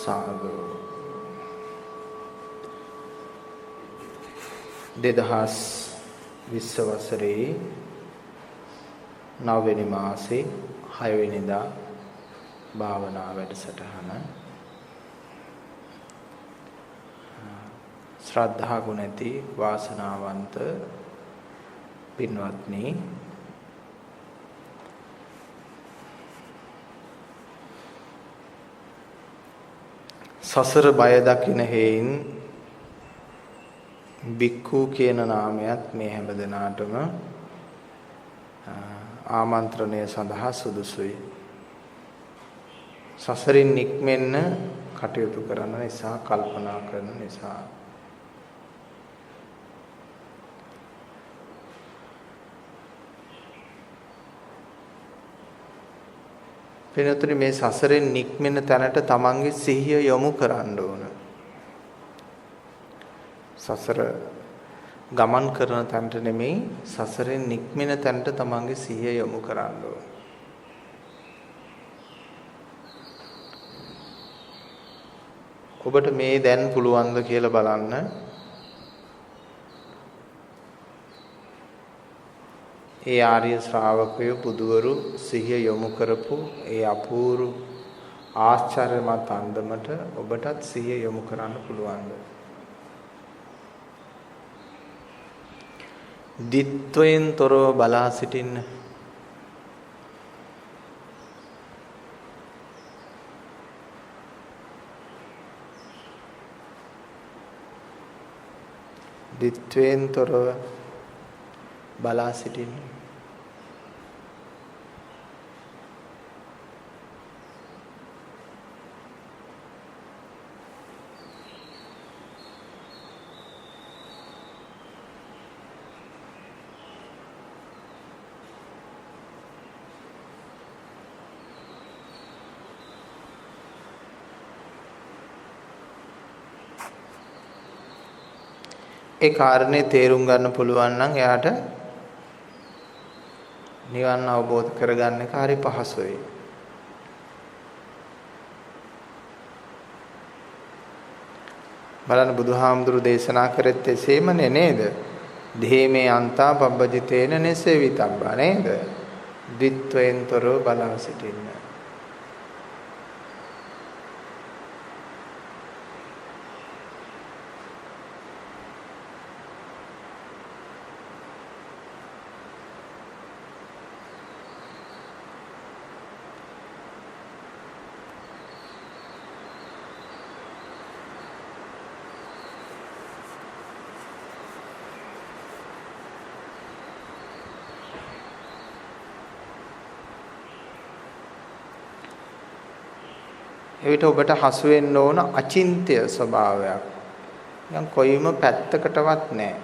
සාදු 2020 වසරේ 9 වෙනි මාසේ 6 වෙනිදා භාවනා වැඩසටහන ශ්‍රද්ධා ගුණ ඇති වාසනාවන්ත පින්වත්නි, සසර බය දකින හේයින් බික්ඛු කියන නාමයත් මේ හැම දිනාටම ආමන්ත්‍රණය සඳහා සුදුසුයි. සසරින් නික්මෙන්න කටයුතු කරන නිසා, කල්පනා කරන නිසා වෙනතුනි මේ සසරෙන් නික්මෙන තැනට තමන්ගේ සිහිය යොමු කරන්න ඕන. සසර ගමන් කරන තැනට නෙමෙයි, සසරෙන් නික්මෙන තැනට තමන්ගේ සිහිය යොමු කරන්න ඕන. ඔබට මේ දැන් පුළුවන්ද කියලා බලන්න. ඒ ආර්ය ශ්‍රාවකයෝ බුදුවරු සිහිය යොමු කරපු ඒ අපූර්ව ආශ්චර්යමත් අන්දමට ඔබටත් සිහිය යොමු කරන්න පුළුවන්ද? දිත්වයෙන් තොරව බලා සිටින්න. දිත්වයෙන් තොරව බලා සිටින්න. ඒ කාරණේ තේරුම් ගන්න පුළුවන් නම් එයාට නිවන් අවබෝධ කරගන්න එක හරි පහසුයි. බලන්න බුදුහාමුදුරු දේශනා කරෙත් එසේමනේ නේද? ධේමේ අන්තා පබ්බජිතේන නසෙවිතබ්බා නේද? ද්විත්වයෙන් තොරව බලා සිටින්න. එවිට ඔබට හසු වෙන්න ඕන අචින්ත්‍ය ස්වභාවයක්. නිකන් කොයිම පැත්තකටවත් නැහැ.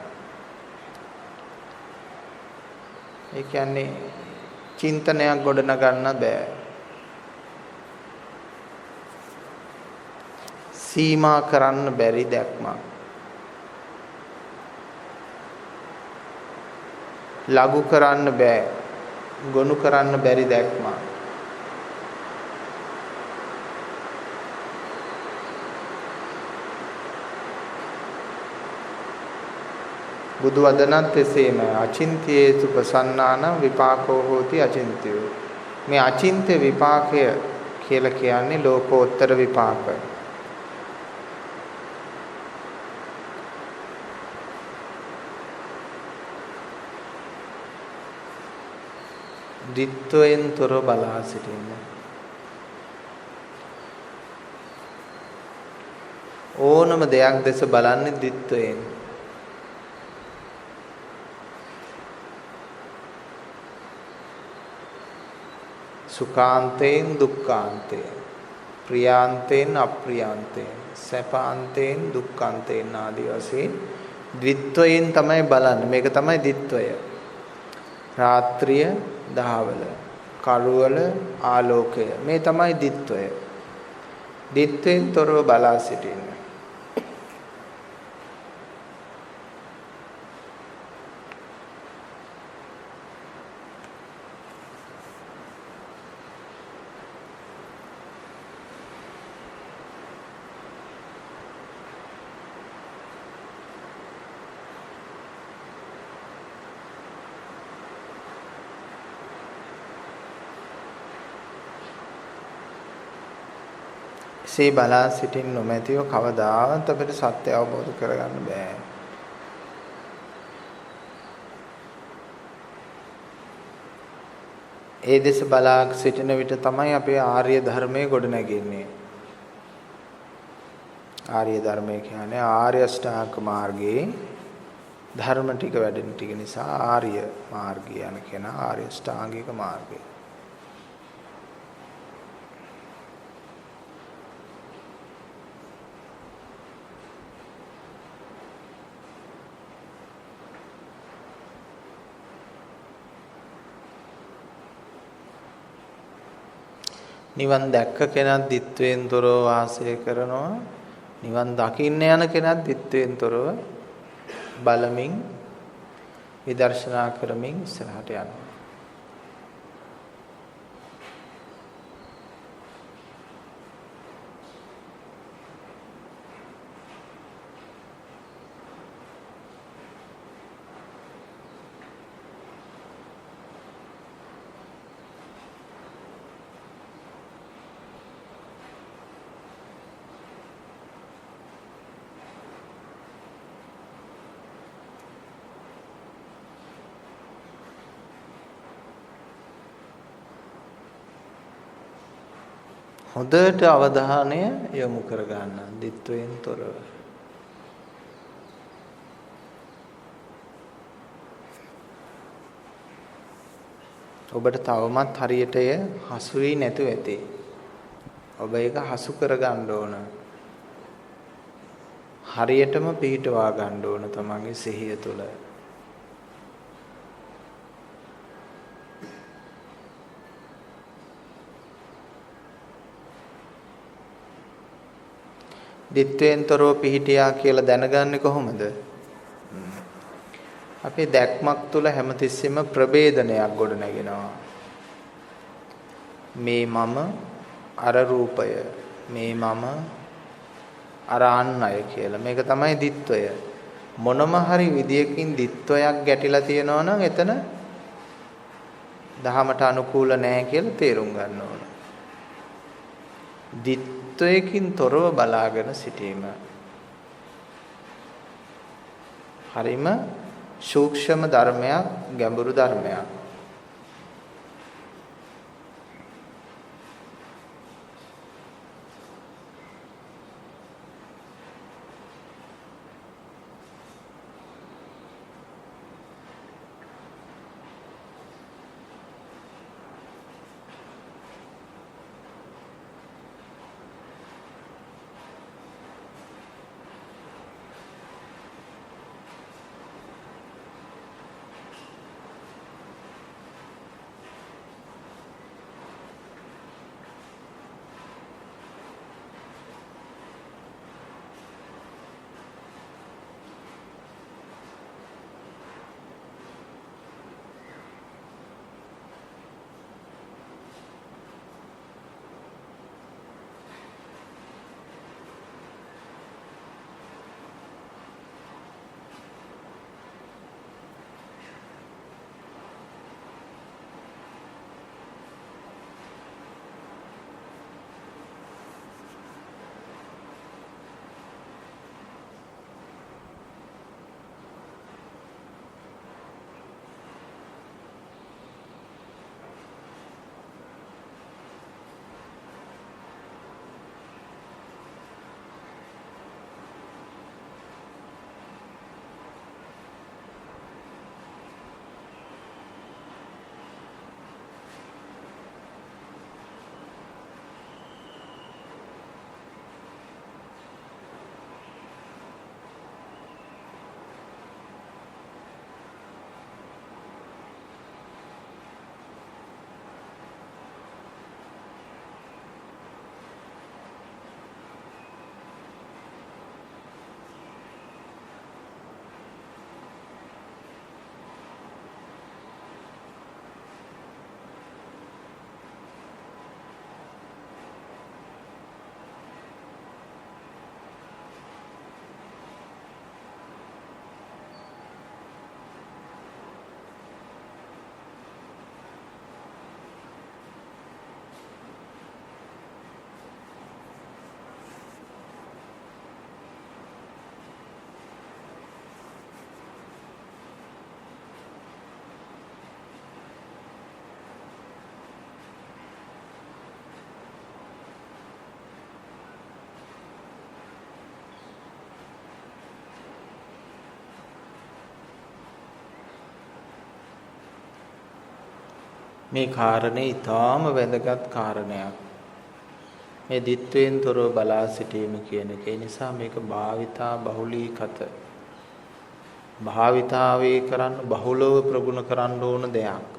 ඒ කියන්නේ චින්තනයක් ගොඩනගන්න බෑ. සීමා කරන්න බැරි දැක්මක්. ලඝු කරන්න බෑ. ගොනු කරන්න බැරි දැක්මක්. බුදු වදනත් එසේම අචින්ත්‍යේසු ප්‍රසන්නාන විපාකෝ හෝති අචින්ත්‍යෝ. මේ අචින්ත්‍ය විපාකය කියලා කියන්නේ ලෝකෝත්තර විපාක. දිත්වයෙන් තොර බලා සිටින්න. ඕනම දෙයක් දැස බලන්නේ දිත්වයෙන්. සුඛාන්තයෙන් දුක්ඛාන්තයෙන්, ප්‍රියාන්තයෙන් අප්‍රියාන්තයෙන්, සැපාන්තයෙන් දුක්ඛාන්තයෙන් ආදී වශයෙන් ද්විත්වයෙන් තමයි බලන්නේ. මේක තමයි දිත්වය. රාත්‍රිය දහවල, කරුවල ආලෝකය, මේ තමයි දිත්වය. දිත්වයෙන් තොරව බලා සිටින්න. සේ බලා සිටින් නොමැතිව කවදාවත් අපිට සත්‍ය අවබෝධ කරගන්න බෑ. ඒ දෙස බලා සිටින විට තමයි අපේ ආර්ය ධර්මයේ ගොඩ නැගෙන්නේ. ආර්ය ධර්මය කියන්නේ ආර්ය අෂ්ටාංග මාර්ගයේ ධර්ම ටික වැඩෙන ටික නිසා ආර්ය මාර්ගය යන කෙනා ආර්ය අෂ්ටාංගික මාර්ගය. නිවන් දැක්ක කෙනා ditthweන් තොරව වාසය කරනවා. නිවන් දකින්න යන කෙනා ditthweන් තොරව බලමින් විදර්ශනා කරමින් ඉස්සරහට යනවා. හොඳට අවධානය යොමු කර ගන්න ditthweන් තොරව. ඔබට තවමත් හරියට එය හසු වී නැතුව ඇති. ඔබ ඒක හසු කර ගන්න ඕන. හරියටම පිහිටවා ගන්න ඕන තමන්ගේ සිහිය තුළ. ditthweන් තොරව පිහිටියා කියලා දැනගන්නේ කොහොමද? අපේ දැක්මක් තුළ හැමතිස්සෙම ප්‍රභේදනයක් ගොඩ නැගෙනවා. මේ මම අර රූපය, මේ මම අර අන්නය කියලා. මේක තමයි ditthවය. මොනම හරි විදියකින් ditthවයක් ගැටිලා තියෙනවා නම් එතන දහමට අනුකූල නැහැ කියලා තේරුම් ගන්න ඕන. ditthවයකින් තොරව බලාගෙන සිටීම. හරිම සූක්ෂම ධර්මයක්, ගැඹුරු ධර්මයක්. මේ කාරණේ ඊටාම වැදගත් කාරණයක්. මේ දිත්වයෙන් තොරව බලා සිටීම කියන එක. ඒ නිසා මේක භාවිතා බහුලීකත. භාවිතාවේ කරන්න බහුලව ප්‍රගුණ කරන්න ඕන දෙයක්.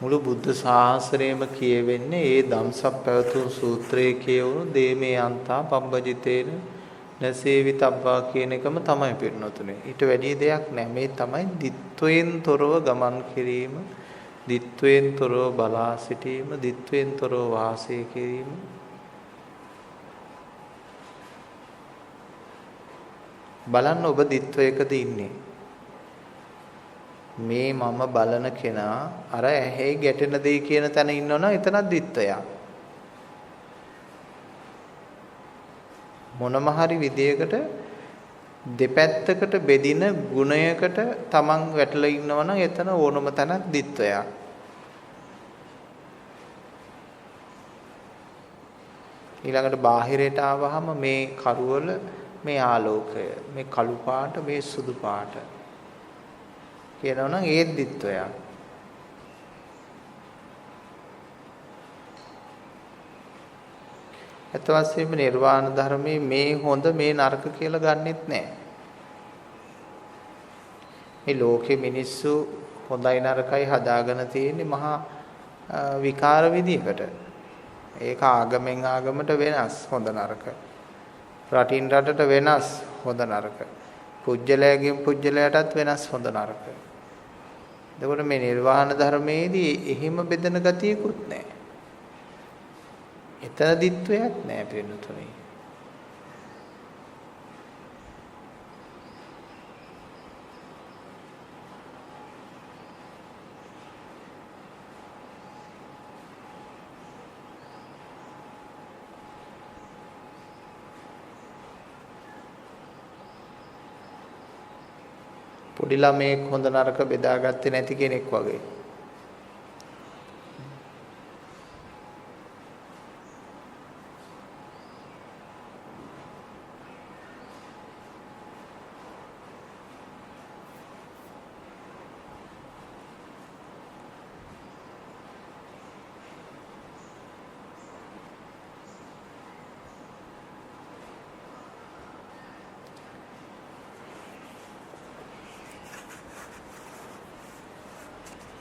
මුළු බුද්ධ ශාසනයම කියවෙන්නේ ඒ ධම්සප් පැවතුම් සූත්‍රයේ කියවුණු දේමේ අන්තා පබ්බජිතේන නසේවිතබ්බා කියන එකම තමයි පින්නතුනේ. ඊට වැඩි දෙයක් නැහැ. මේ තමයි දිත්වයෙන් තොරව ගමන් කිරීම, දිත්වයෙන් තොරව බලා සිටීම, දිත්වයෙන් තොරව වාසය කිරීම. බලන්න ඔබ දිත්වයකද ඉන්නේ? මේ මම බලන කෙනා අර ඇහි ගැටෙන දෙයි කියන තැන ඉන්නවනම් එතනක් දිත්වයක්. මොනම හරි විදියකට දෙපැත්තකට බෙදින ගුණයකට තමන් වැටලා ඉන්නවනම් එතන ඕනම තැනක් දිත්වයක්. ඊළඟට බාහිරයට ආවහම මේ කරුවල මේ ආලෝකය, මේ කළු පාට, මේ සුදු පාට කියනවනම් ඒ දිත්වයක්. අත වශයෙන්ම නිර්වාණ ධර්මයේ මේ හොඳ මේ නරක කියලා ගන්නෙත් නැහැ. මේ ලෝකේ මිනිස්සු හොඳයි නරකයි හදාගෙන තියෙන්නේ මහා විකාර විදිහකට. ඒක ආගමෙන් ආගමට වෙනස් හොඳ නරක. රටින් රටට වෙනස් හොඳ නරක. පුජ්‍යලයෙන් පුජ්‍යලයටත් වෙනස් හොඳ නරක. එතකොට මේ නිර්වාණ ධර්මයේදී එහිම බෙදෙන ගතියකුත් නැහැ. එතන දිත්වයක් නැහැ පින්නතුනේ. පොඩි ළමයෙක් හොඳ නරක බෙදාගත්තේ නැති කෙනෙක් වගේ.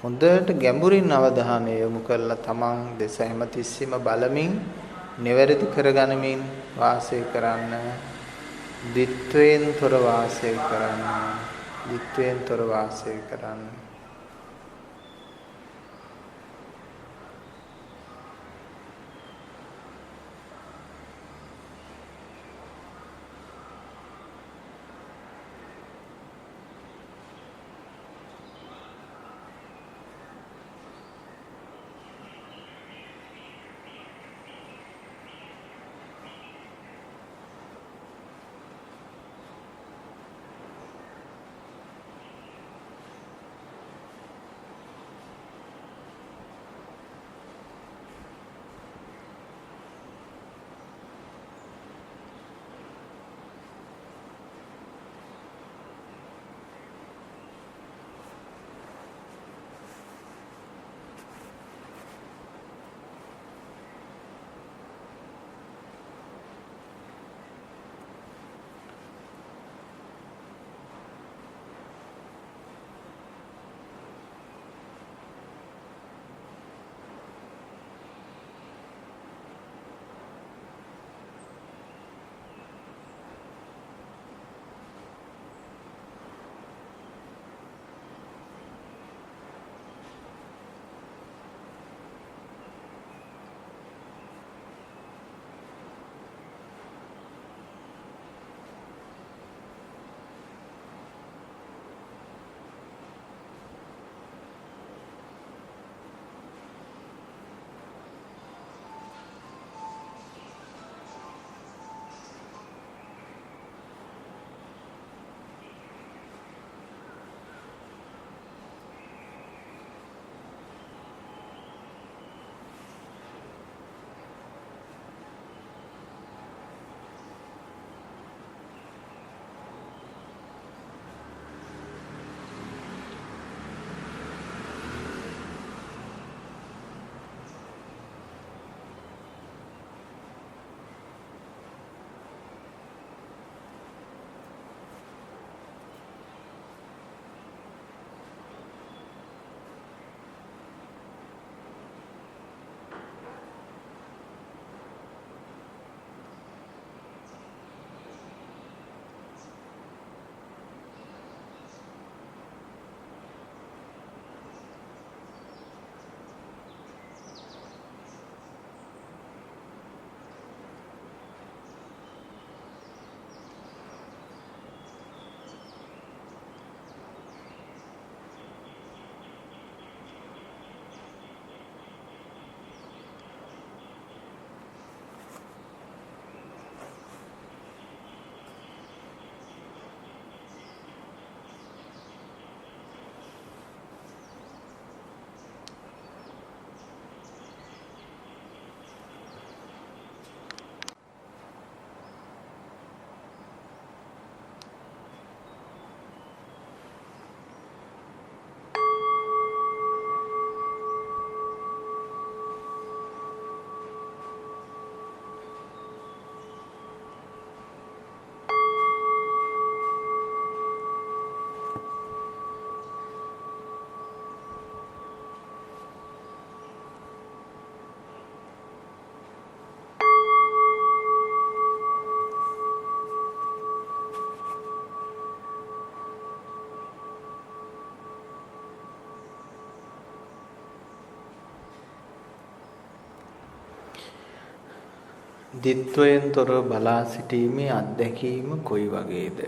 හොඳට ගැඹුරින් අවධානය යොමු කරලා තමන් දෙස හැමතිස්සෙම බලමින් නිවැරදි කරගනිමින් වාසය කරන්න. දිත්වයෙන් තොර වාසය කරන්න. දිත්වයෙන් තොර වාසය කරන්න. දිත්වයෙන් තොරව බලා සිටීමේ අත්දැකීම කොයි වගේද?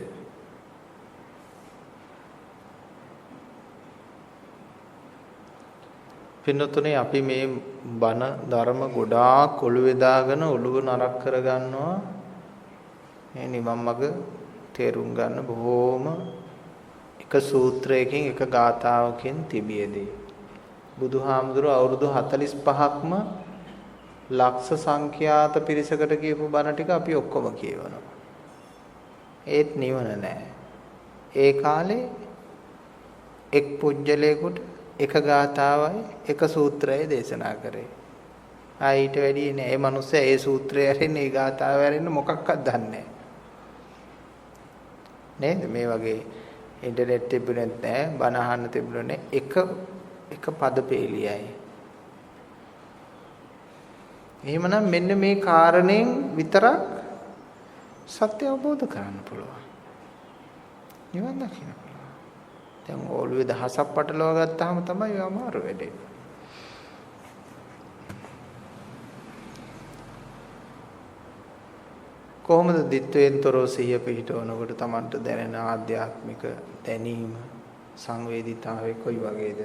පින්නතුනේ අපි මේ බණ ධර්ම ගොඩාක් ඔළුවේ දාගෙන ඔළුව නරක් කරගන්නවා. මේ නිවන් මඟ තේරුම් ගන්න බොහෝම එක සූත්‍රයකින් එක ගාථාවකින් තිබියදී. බුදුහාමුදුරුවෝ අවුරුදු 45ක්ම ලක්ෂ සංඛ්‍යාත පිරිසකට කියපු බණ ටික අපි ඔක්කොම කියවනවා. ඒත් නිවන නැහැ. ඒ කාලේ එක් පුජ්‍යලයකට එක ගාථාවයි එක සූත්‍රයයි දේශනා කරේ. ඊට වැඩි නෑ. ඒ මිනිස්සයා ඒ සූත්‍රය ඇරෙන්නේ ඒ ගාථාව ඇරෙන්නේ මොකක්වත් දන්නේ නෑ. නේද? මේ වගේ ඉන්ටර්නෙට් තිබුණෙත් නෑ, බණ අහන්න තිබුණේ එක පද පෙළියයි. එහෙමනම් මෙන්න මේ කාරණයෙන් විතරක් සත්‍ය අවබෝධ කරගන්න පුළුවන්. නිවන් දකින්න පුළුවන්. දැන් ඔළුවේ දහසක් පටලවා ගත්තාම තමයි අමාරු වෙන්නේ. කොහොමද දිත්වයෙන් තොරව සිහිය පිහිටවනකොට Tamanට දැනෙන ආධ්‍යාත්මික දැනීම සංවේදීතාවය කොයි වගේද?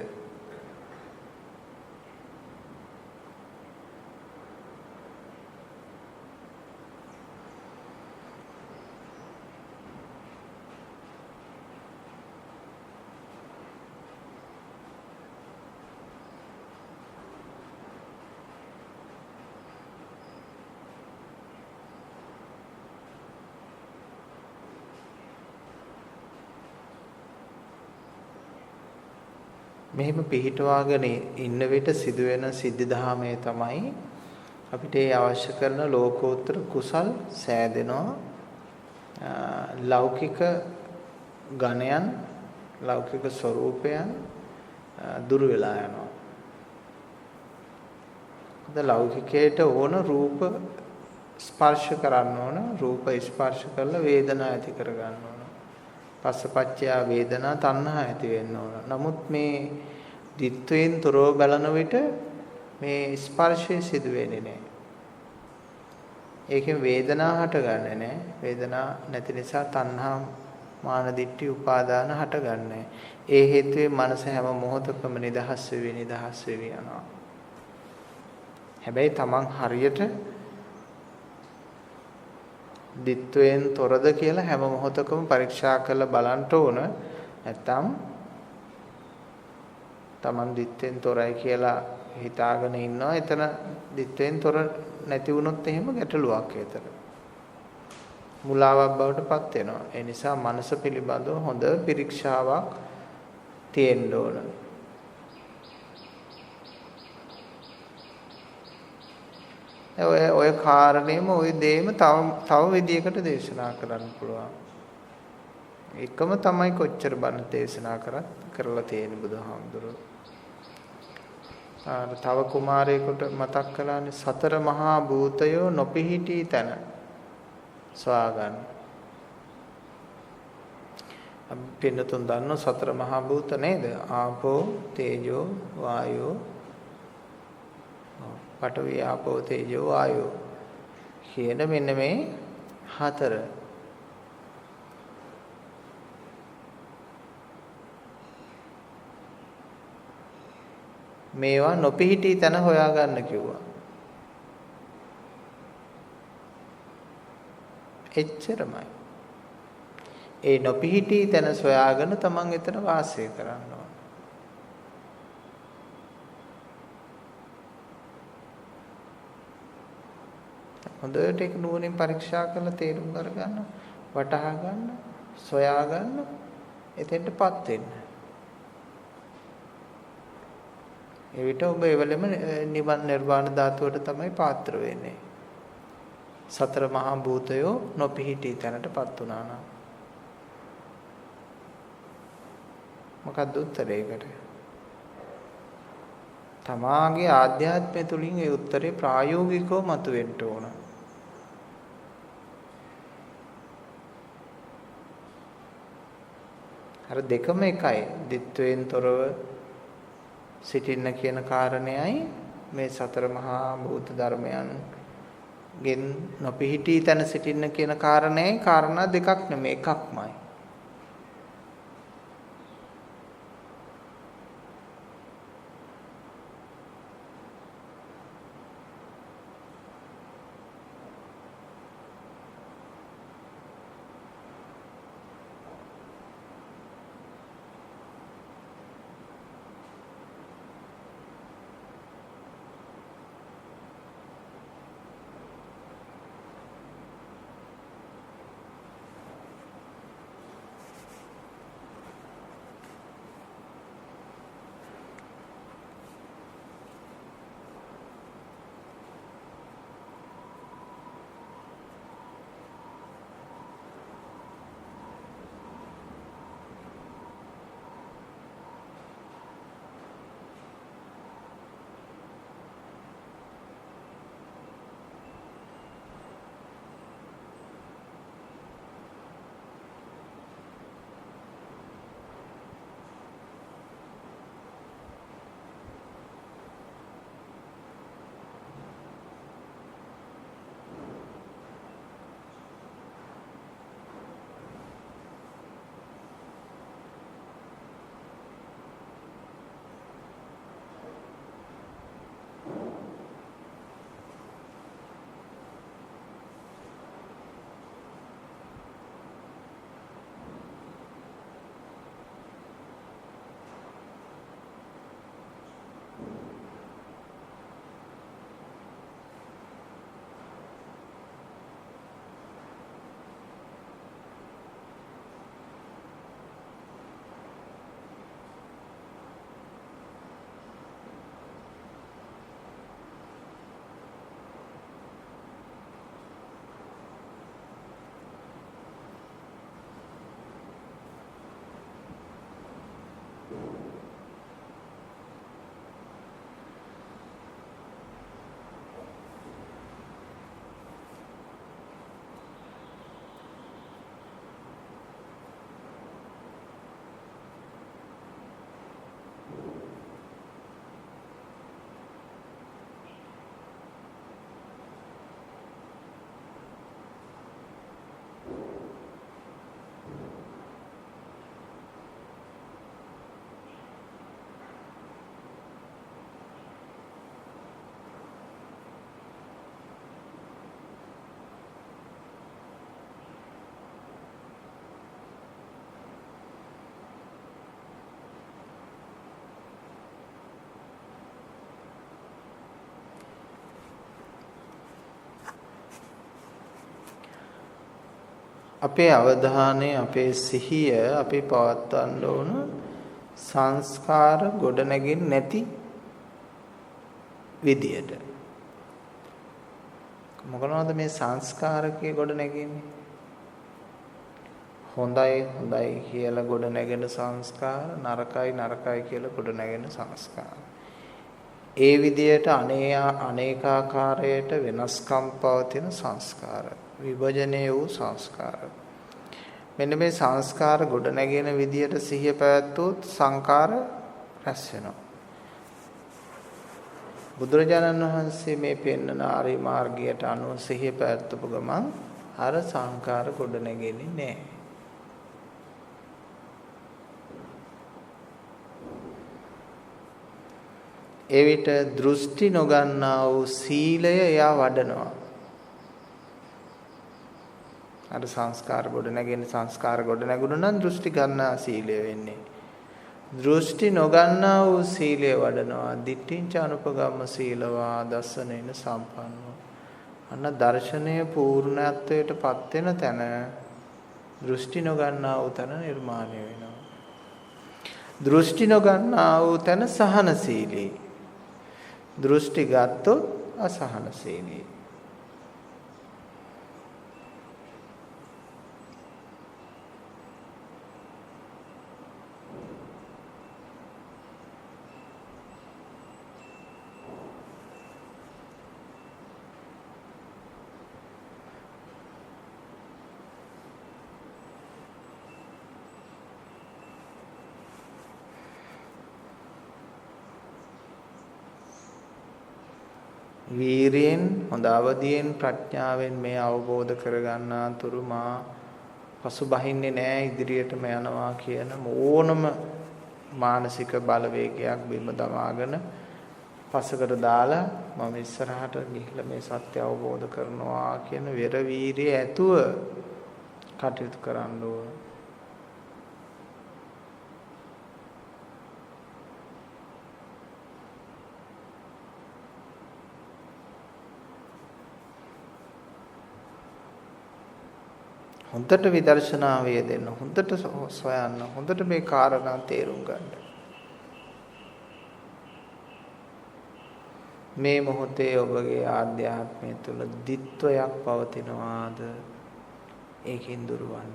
මෙහෙම පිහිටවාගෙන ඉන්න විට සිදුවෙන සිද්ධාමයේ තමයි අපිට ඒ අවශ්‍ය කරන ලෝකෝත්තර කුසල් සෑදෙනවා. ලෞකික ගණයන් ලෞකික ස්වરૂපයන් දුර වෙලා යනවා. අද ලෞකිකයට ඕන රූප ස්පර්ශ කරන්න ඕන, රූප ස්පර්ශ කරලා වේදනා ඇති කර ගන්න ඕන. පස්සපච්චය වේදනා තණ්හා ඇති වෙන්න ඕන. නමුත් මේ දිත්වයෙන් තොරව බලන විට මේ ස්පර්ශය සිදු වෙන්නේ නැහැ. ඒකෙන් වේදනා හටගන්නේ නැහැ. වේදනා නැති නිසා තණ්හා මාන දිට්ඨි උපාදාන හටගන්නේ. ඒ හේතුවේ මනස හැම මොහොතකම නිදහස් වෙවි යනවා. හැබැයි Taman හරියට දිත්වයෙන් තොරද කියලා හැම මොහොතකම පරීක්ෂා කරලා බලන්න ඕන. නැත්තම් Taman දිත්වයෙන් තොරයි කියලා හිතාගෙන ඉන්නවා. එතන දිත්වයෙන් තොර නැති වුණොත් එහෙම ගැටලුවක් ඒතර. මුලාවක් බවට පත් වෙනවා. ඒ නිසා මනස පිළිබඳව හොඳ පරීක්ෂාවක් තියෙන්න ඕන. ඔය කාරණේම ওই දෙයම තව විදියකට දේශනා කරන්න පුළුවන්. එකම තමයි කොච්චර බණ දේශනා කරලා තියෙන බුදුහාමුදුරුවෝ. තව කුමාරයෙකුට මතක් කළානේ සතර මහා භූතයෝ නොපිහිටි තැන සොයාගන්න. අපි පින්නතුන් දන්නෝ සතර මහා භූත නේද? ආපෝ, තේජෝ, වායෝ, පඨවි ආපෝ තේජෝ වායෝ කියන මෙන්න මේ හතර. මේවා නොපිහිටි තැන හොයාගන්න කිව්වා. එච්චරමයි. ඒ නොපිහිටි තැන සොයාගෙන තමන් එතන වාසය කරන්න ඕන. හොඳට ඒක නුවණින් පරීක්ෂා කරලා තේරුම් කරගන්න, වටහා ගන්න, සොයා ගන්න, එතෙන්ටපත් වෙන්න. ඒ විට ඔබ එවලෙම නිවන් නිර්වාණ ධාතුවට තමයි පාත්‍ර වෙන්නේ. සතර මහා භූතයෝ නොපිහිටි තැනටපත් වුණා නම්. මොකක්ද උත්තරේකට? තමාගේ ආධ්‍යාත්මය තුලින් ඒ උත්තරේ ප්‍රායෝගිකව මතුවෙන්න ඕන. අර දෙකම එකයි. දිත්වයෙන් තොරව සිටින්න කියන කාරණයයි මේ සතර මහා භූත ධර්මයන් ගෙන් නොපිහිටී තැන සිටින්න කියන කාරණේ කාරණා දෙකක් නෙමෙයි එකක්මයි. අපේ අවධානය අපේ සිහිය අපි පවත්වන්න ඕන සංස්කාර ගොඩනැගෙන්නේ නැති විදියට. මොකනවාද මේ සංස්කාරකයේ ගොඩනැගෙන්නේ? හොඳයි හොඳයි කියලා ගොඩනැගෙන සංස්කාර, නරකයි නරකයි කියලා ගොඩනැගෙන සංස්කාර. ඒ විදියට අනේකාකාරයට වෙනස්කම් පවතින සංස්කාර. විභජනය වූ සංස්කාර. මෙන්න මේ සංස්කාර ගොඩ නැගෙන විදියට සිහිය පැවැත්වුවොත් සංකාර රැස් වෙනවා. බුදුරජාණන් වහන්සේ මේ පෙන්වන ආර්ය මාර්ගයට අනුව සිහිය පැවැත්වපු ගමන් අර සංකාර ගොඩ නැගෙන්නේ නැහැ. ඒ විට දෘෂ්ටි නොගන්නා වූ සීලය එයා වඩනවා. අර සංස්කාර ගොඩ නැගෙන සංස්කාර ගොඩ නැගුණා නම් දෘෂ්ටි ගන්නා සීලය වෙන්නේ. දෘෂ්ටි නොගන්නා වූ සීලය වඩනවා. දිට්ඨිංච අනුපගම්ම සීලවා දස්සනේන සම්පන්නෝ. අන්න දර්ශනය පූර්ණත්වයට පත් වෙන තැන දෘෂ්ටි නොගන්නා වූ තැන නිර්මාණය වෙනවා. දෘෂ්ටි නොගන්නා වූ තැන සහනශීලී. දෘෂ්ටි ගත්තොත් අසහනශීලී. වීරියෙන් හොඳ අවදියෙන් ප්‍රඥාවෙන් මේ අවබෝධ කරගන්නා තුරු මා පසුබහින්නේ නැහැ ඉදිරියටම යනවා කියන ඕනම මානසික බලවේගයක් බිම දමාගෙන පසකට දාලා මම ඉස්සරහට ගිහිල්ලා මේ සත්‍ය අවබෝධ කරනවා කියන වෙර වීරිය ඇතුව කටයුතු කරන්න ඕන. හොඳට විදර්ශනාව යෙදෙන්න, හොඳට සොයන්න, හොඳට මේ කාරණා තේරුම් ගන්න. මේ මොහොතේ ඔබගේ ආධ්‍යාත්මය තුළ ditthවයක් පවතිනවාද? ඒකෙන් දුරවන්න.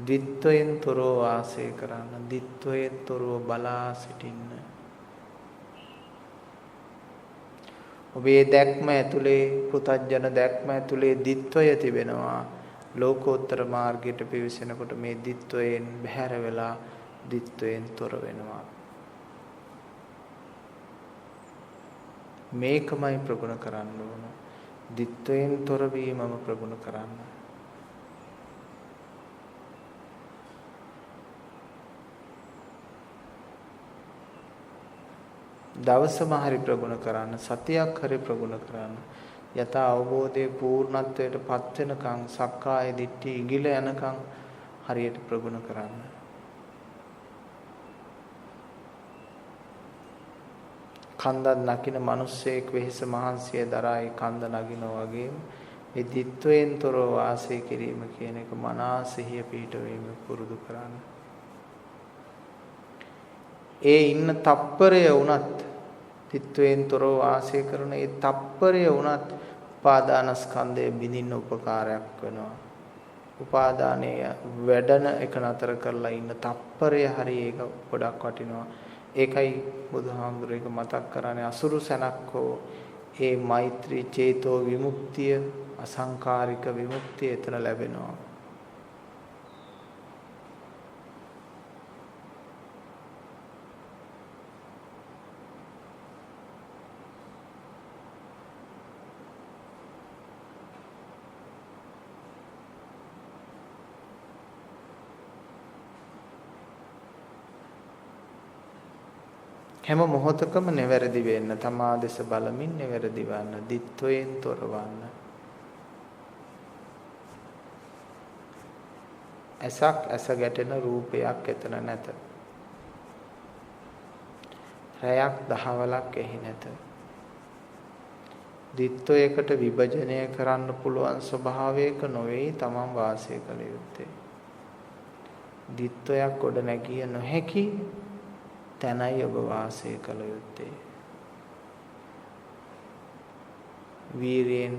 ditthයෙන් තොරව වාසය කරන්න, ditthයෙන් තොරව බලා සිටින්න. ඔබේ දැක්ම ඇතුලේ, පෘථග්ජන දැක්ම ඇතුලේ ditthවය තිබෙනවා. ලෝකෝත්තර මාර්ගයට පිවිසෙනකොට මේ ditthවයෙන් බැහැර වෙලා ditthයෙන් තොර වෙනවා. මේකමයි ප්‍රගුණ කරන්න ඕන. ditthයෙන් තොර වීමම ප්‍රගුණ කරන්න. දවසම හරි ප්‍රගුණ කරන්න, සතියක් හරි ප්‍රගුණ කරන්න. යථා අවබෝධයේ පූර්ණත්වයට පත් වෙනකන්, සක්කාය දිට්ඨි ඉගිල යනකන් හරියට ප්‍රගුණ කරන්න. කන්දක් නකින මිනිස්සෙක් වෙහෙස මහන්සිය දරායි කන්ද නගිනවා වගේම මේ ditthයෙන් තොරව වාසය කිරීම කියන එක මනස සිහිය පිහිටවීම පුරුදු කරන්න. ඒ ඉන්න තප්පරය වුණත්, ditthයෙන් තොරව වාසය කරන ඒ තප්පරය වුණත් උපාදානස්කන්ධය බිඳින්න උපකාරයක් වෙනවා. උපාදානයේ වැඩන එක නතර කරලා ඉන්න තප්පරය හරි ඒක ගොඩක් වටිනවා. ඒකයි බුදුහාමුදුරේ ඒක මතක් කරන්නේ අසුරු සැනක් හෝ ඒ මෛත්‍රී චේතෝ විමුක්තිය, අසංකාරික විමුක්තිය එතන ලැබෙනවා. හැම මොහොතකම නිවැරදි වෙන්න, තමා දෙස බලමින් නිවැරදි වන්න, ditthයෙන් තොරවන්න. ඇසක් ඇස ගැටෙන රූපයක් එතන නැත. රැයක් දහවලක් එහි නැත. ditthයකට විභජනය කරන්න පුළුවන් ස්වභාවයක නොවේ තමන් වාසය කළ යුත්තේ. ditthයක් ගොඩ නැගිය නොහැකි තැනයි ඔබ වාසය කළ යුත්තේ. වීරියෙන්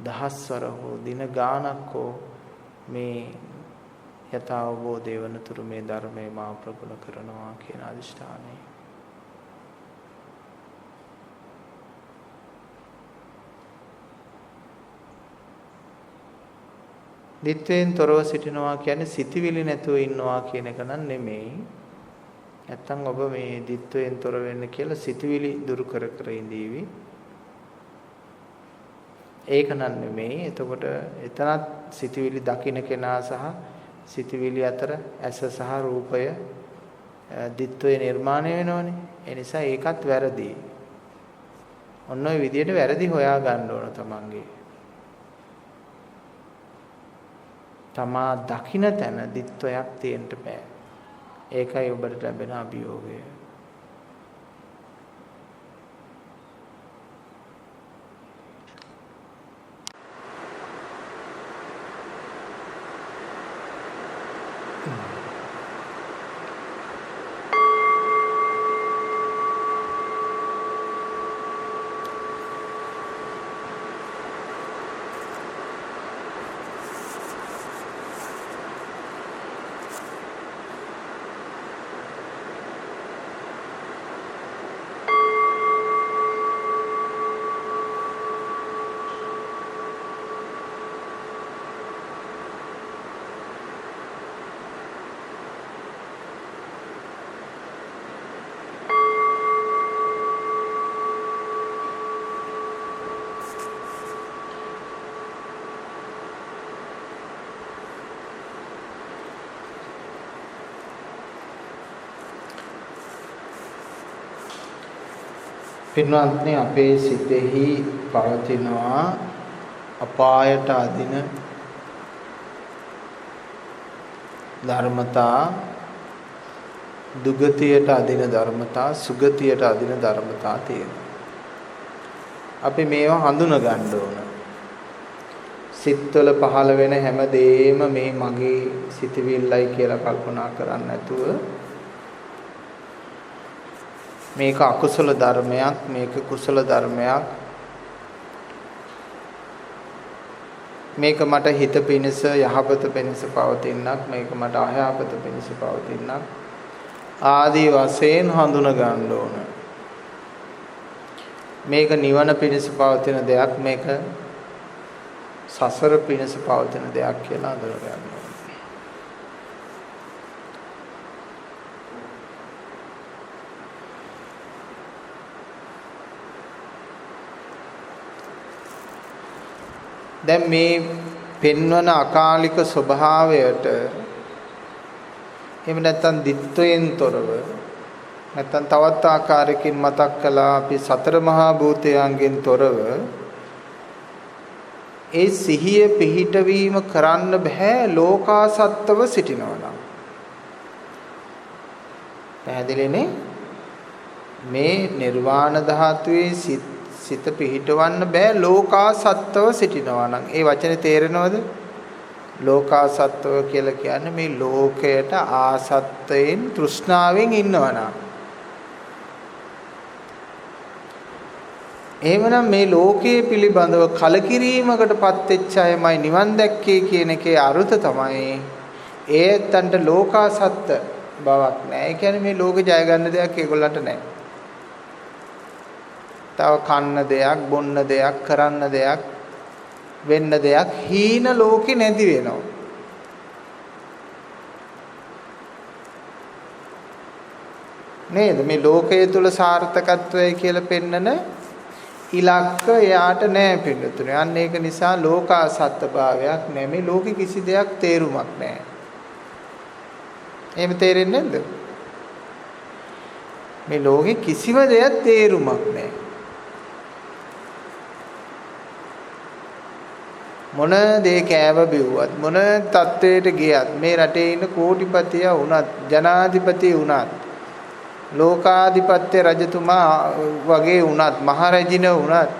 දහස්වර හෝ දින ගානක් හෝ මේ යථා අවබෝධය වනතුරු මේ ධර්මයේ මා ප්‍රගුණ කරනවා කියන අදිෂ්ඨානය. ditthයෙන් තොරව සිටිනවා කියන්නේ සිතවිලි නැතුව ඉන්නවා කියන එක නන් නෙමෙයි. නැත්තම් ඔබ මේ ditthයෙන් තොර වෙන්න කියලා සිතවිලි දුරු කර කර ඉඳීවි. ඒක නන් නෙමෙයි. එතකොට එතනත් සිතවිලි දකින්න කෙනා සහ සිතවිලි අතර ඇස සහ රූපය ditthය නිර්මාණය වෙනවනේ. ඒ නිසා ඒකත් වැරදි. ඔන්න ඔය විදිහට වැරදි හොයා ගන්න ඕන තමන්ගේ. තමා දකින්න තැන ditthයක් තියෙන්න බෑ. ඒකයි ඔබට ලැබෙන අභියෝගය. පින්වත්නි අපේ සිතෙහි පවතිනවා අපායට අදින ධර්මතා, දුගතියට අදින ධර්මතා, සුගතියට අදින ධර්මතා තියෙනවා. අපි මේවා හඳුනා ගන්න ඕන. සිත්වල පහළ වෙන හැම දෙයක්ම මේ මගේ සිතවිල්ලයි කියලා කල්පනා කරන්නේ නැතුව මේක අකුසල ධර්මයක්, මේක කුසල ධර්මයක්, මේක මට හිත පිණිස යහපත පිණිස පවතිනක්, මේක මට අයහපත පිණිස පවතිනක් ආදී වශයෙන් හඳුනා ගන්න ඕන. මේක නිවන පිණිස පවතින දෙයක්, මේක සසර පිණිස පවතින දෙයක් කියලා හඳුනා ගන්න ඕන. දැන් මේ පෙන්වන අකාලික ස්වභාවයට එහෙම නැත්නම් ditthයෙන් තොරව නැත්නම් තවත් ආකාරයකින් මතක් කළා අපි සතර මහා භූතයන්ගෙන් තොරව ඒ සිහිය පිහිටවීම කරන්න බෑ ලෝකාසත්තව සිටිනවා නම්. පැහැදිලිනේ? මේ නිර්වාණ ධාතුවේ සිත පිහිටවන්න බෑ ලෝකාසත්තව සිටිනවා නම්. ඒ වචනේ තේරෙනවද? ලෝකාසත්තව කියලා කියන්නේ මේ ලෝකයට ආසත්තයෙන් තෘෂ්ණාවෙන් ඉන්නවා නම්. එහෙමනම් මේ ලෝකයේ පිළිබඳව කලකිරීමකටපත් වෙච්ච අයමයි නිවන් දැක්කේ කියන එකේ අරුත තමයි ඒත්තන්ට ලෝකාසත්ත බවක් නෑ. ඒ කියන්නේ මේ ලෝකේ ජය ගන්න දෙයක් ඒගොල්ලන්ට නෑ. තව කන්න දෙයක්, බොන්න දෙයක්, කරන්න දෙයක්, වෙන්න දෙයක් හීන ලෝකේ නැති වෙනවා. නේද? මේ ලෝකයේ තුල සාර්ථකත්වය කියලා පෙන්නන ඉලක්ක එයාට නෑ පිළිතුරේ. අන්න ඒක නිසා ලෝකාසත්ත භාවයක් නෑ. මේ ලෝකෙ කිසි දෙයක් තේරුමක් නෑ. එහෙම තේරෙන්නේ නැද්ද? මේ ලෝකෙ කිසිම දෙයක් තේරුමක් නෑ. මොන දේ කෑව බිව්වත් මොන තත්වයට ගියත් මේ රටේ ඉන්න කෝටිපතියා වුණත් ජනාධිපති වුණත් ලෝකාධිපත්‍ය රජතුමා වගේ වුණත් මහරජින වුණත්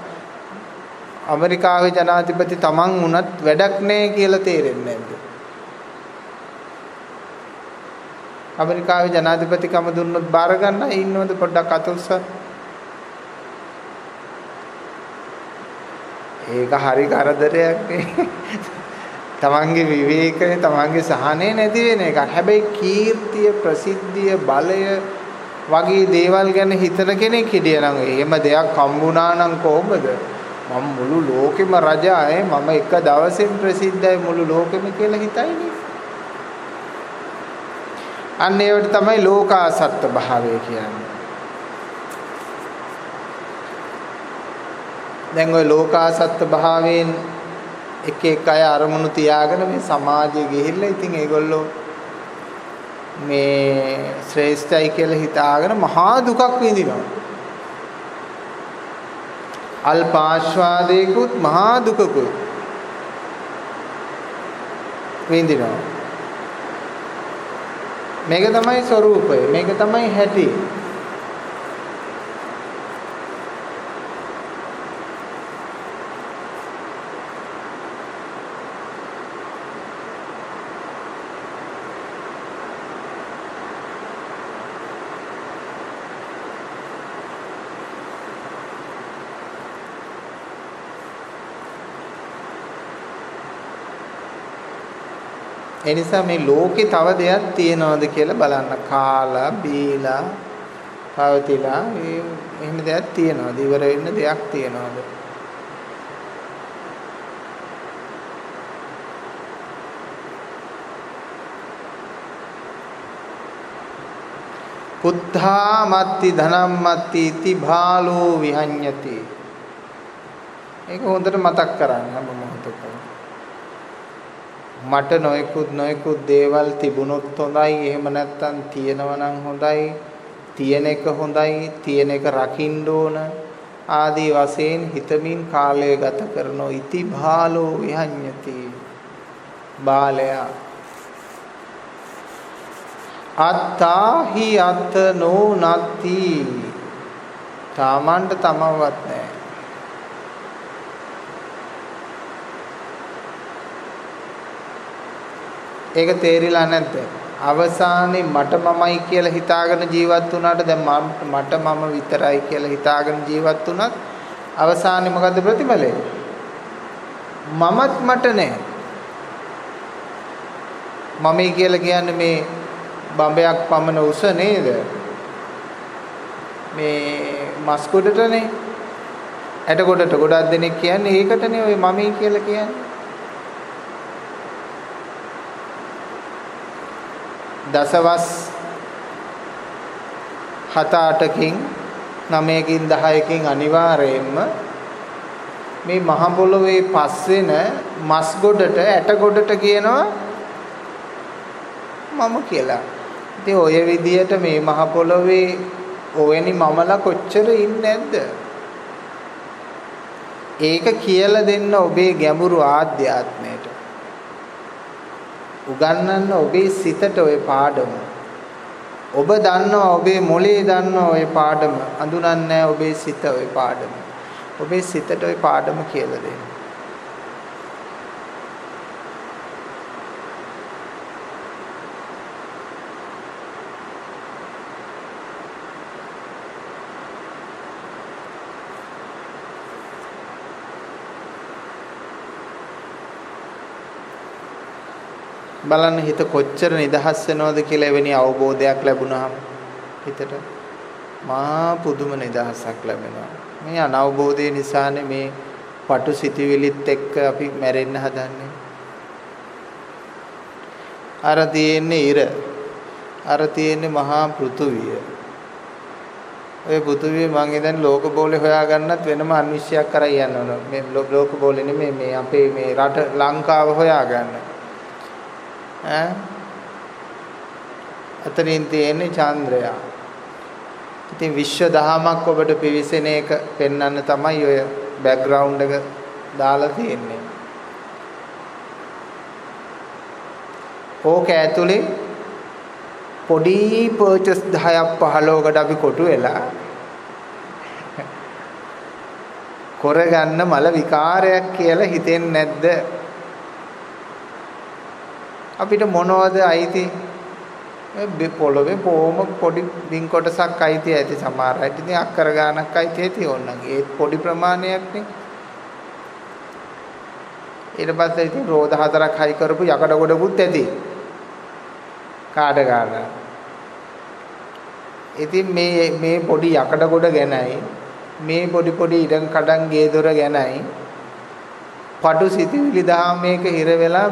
ඇමරිකාවේ ජනාධිපති තමන් වුණත් වැඩක් නැහැ කියලා තේරෙන්නේ නැද්ද? ඇමරිකාවේ ජනාධිපතිකම දුන්නොත් බාර ගන්න ඉන්නවද? පොඩ්ඩක් අත උස්සන්න. ඒක හරි කරදරයක් නේ. තමන්ගේ විවේකනේ, තමන්ගේ සහනේ නැති වෙන එකක්. හැබැයි කීර්තිය, ප්‍රසිද්ධිය, බලය වගේ දේවල් ගැන හිතන කෙනෙක් හිටියනම් එහෙම දෙයක් හම්බුණා නම් කොහොමද? මම මුළු ලෝකෙම රජායි, මම එක දවසෙන් ප්‍රසිද්ධයි මුළු ලෝකෙම කියලා හිතයිනේ. අන්න ඒවට තමයි ලෝකාසත්ත භාවය කියන්නේ. දැන් ওই ලෝකාසත්ත භාවයෙන් එක අය අරමුණු තියාගෙන මේ සමාජයේ ගිහිල්ලා ඉතින් ඒගොල්ලෝ මේ ශ්‍රේෂ්ඨයි කියලා හිතාගෙන මහා දුකක් විඳිනවා. අල්පාශ්වාදයකුත් මහා දුකකුත් විඳිනවා. මේක තමයි ස්වરૂපය. මේක තමයි හැටි. ඒ නිසා මේ ලෝකේ තව දෙයක් තියනවද කියලා බලන්න. කාලා බීලා පවතිලා එහෙම දෙයක් තියනවද? ඉවර වෙන්න දෙයක් තියනවද? පුත්තා මත්ති ධනම් මත්ති ඉති භාලෝ විහඤ්ඤති. ඒක හොඳට මතක් කරගන්න හැම මොහොතකම. මට නොයෙකුත් දේවල් තිබුණොත් හොඳයි. එහෙම නැත්නම් තියෙනවා නම් හොඳයි. තියෙන එක හොඳයි. තියෙන එක රකින්න ඕන. ආදී වශයෙන් හිතමින් කාලය ගත කරනෝ ඉති බාලෝ විහඤ්ඤති බාලයා අත්තාහි අත්තනෝ නත්ති තමන්ට තමවත් නැහැ. ඒක තේරිලා නැද්ද? අවසානයේ මට මමයි කියලා හිතාගෙන ජීවත් වුණාට දැන් මට මම විතරයි කියලා හිතාගෙන ජීවත් වුණත් අවසානයේ මොකද්ද ප්‍රතිඵලය? මමත් මට නෑ. මමයි කියලා කියන්නේ මේ බඹයක් පමණ උස නේද? මේ මස් ගොඩටනේ. ඇට ගොඩට ගොඩක් දෙනෙක් කියන්නේ ඒකටනේ ඔය මමයි කියලා කියන්නේ. දසවස් 7-8කින් 9කින් 10කින් අනිවාර්යයෙන්ම මේ මහ පොළොවේ පස් වෙන මස් ගොඩට ඇට ගොඩට කියනවා මම කියලා. ඉතින් ඔය විදියට මේ මහ පොළොවේ ඔවැනි මමලා කොච්චර ඉන්නේ නැද්ද? ඒක කියලා දෙන්න ඔබේ ගැඹුරු ආධ්‍යාත්මයට. උගන්වන්න ඔබේ සිතට ওই පාඩම. ඔබ දන්නවා ඔබේ මොළේ දන්නවා ওই පාඩම. අඳුනන්නේ ඔබේ සිත ওই පාඩම. ඔබේ සිතට ওই පාඩම කියලා දෙන්න. බලන්න හිත කොච්චර නිදහස් වෙනවද කියලා එවැනි අවබෝධයක් ලැබුණාම හිතට මහා පුදුම නිදහසක් ලැබෙනවා. මේ අනවබෝධය නිසානේ මේ පටු සිටිවිලිත් එක්ක අපි මැරෙන්න හදන්නේ. අර තියෙන්නේ ඉර. අර තියෙන්නේ මහා පෘථුවිය. ඔය පෘථුවිය මං ඉතින් ලෝක බෝලේ හොයාගන්නත් වෙනම අන්විෂයක් කරා යන්න ඕන. මේ ලෝක බෝලේ නෙමෙයි මේ අපේ මේ රට ලංකාව හොයාගන්න. අතරින් තියෙන්නේ චන්ද්‍රයා. ඉතින් විශ්ව දහමක් ඔබට පිවිසෙන එක පෙන්වන්න තමයි ඔය බෑග්ග්‍රවුන්ඩ් එක දාලා තියෙන්නේ. ඕක ඇතුලේ පොඩි පර්චස් 10ක් 15කට අපි කොටු වෙලා කරගන්න මල විකාරයක් කියලා හිතෙන්නේ නැද්ද? අපිට මොනවද අයිති? මේ පොළොවේ කොහොම පොඩි බින් කොටසක් අයිති ඇති සමහර අයට ඉතින් අක්කර ගානක් අයිති ඇති ඕනනම් ඒත් පොඩි ප්‍රමාණයක් නේ. ඊට පස්සේ ඉතින් රෝද 4ක් හයි කරපු යකඩ ගොඩකුත් ඇති. කාඩ ගන්න. ඉතින් මේ පොඩි යකඩ ගොඩ ගැනයි මේ පොඩි ඉඩම් කඩම් ගේ දොර ගැනයි පටු සිතිවිලි දහමේක හිර වෙලා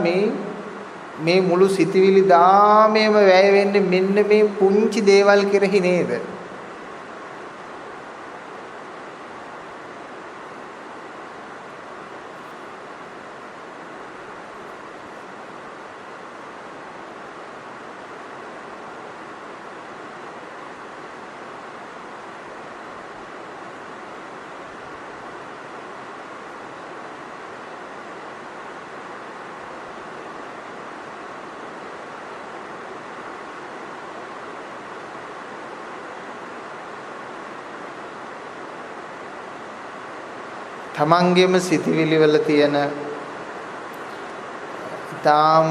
මේ මුළු සිතිවිලි දාමේම වැය වෙන්නේ මෙන්න මේ පුංචි දේවල් කෙරෙහි නේද? තමන්ගේම සිතිවිලි වල තියෙන ඊටාම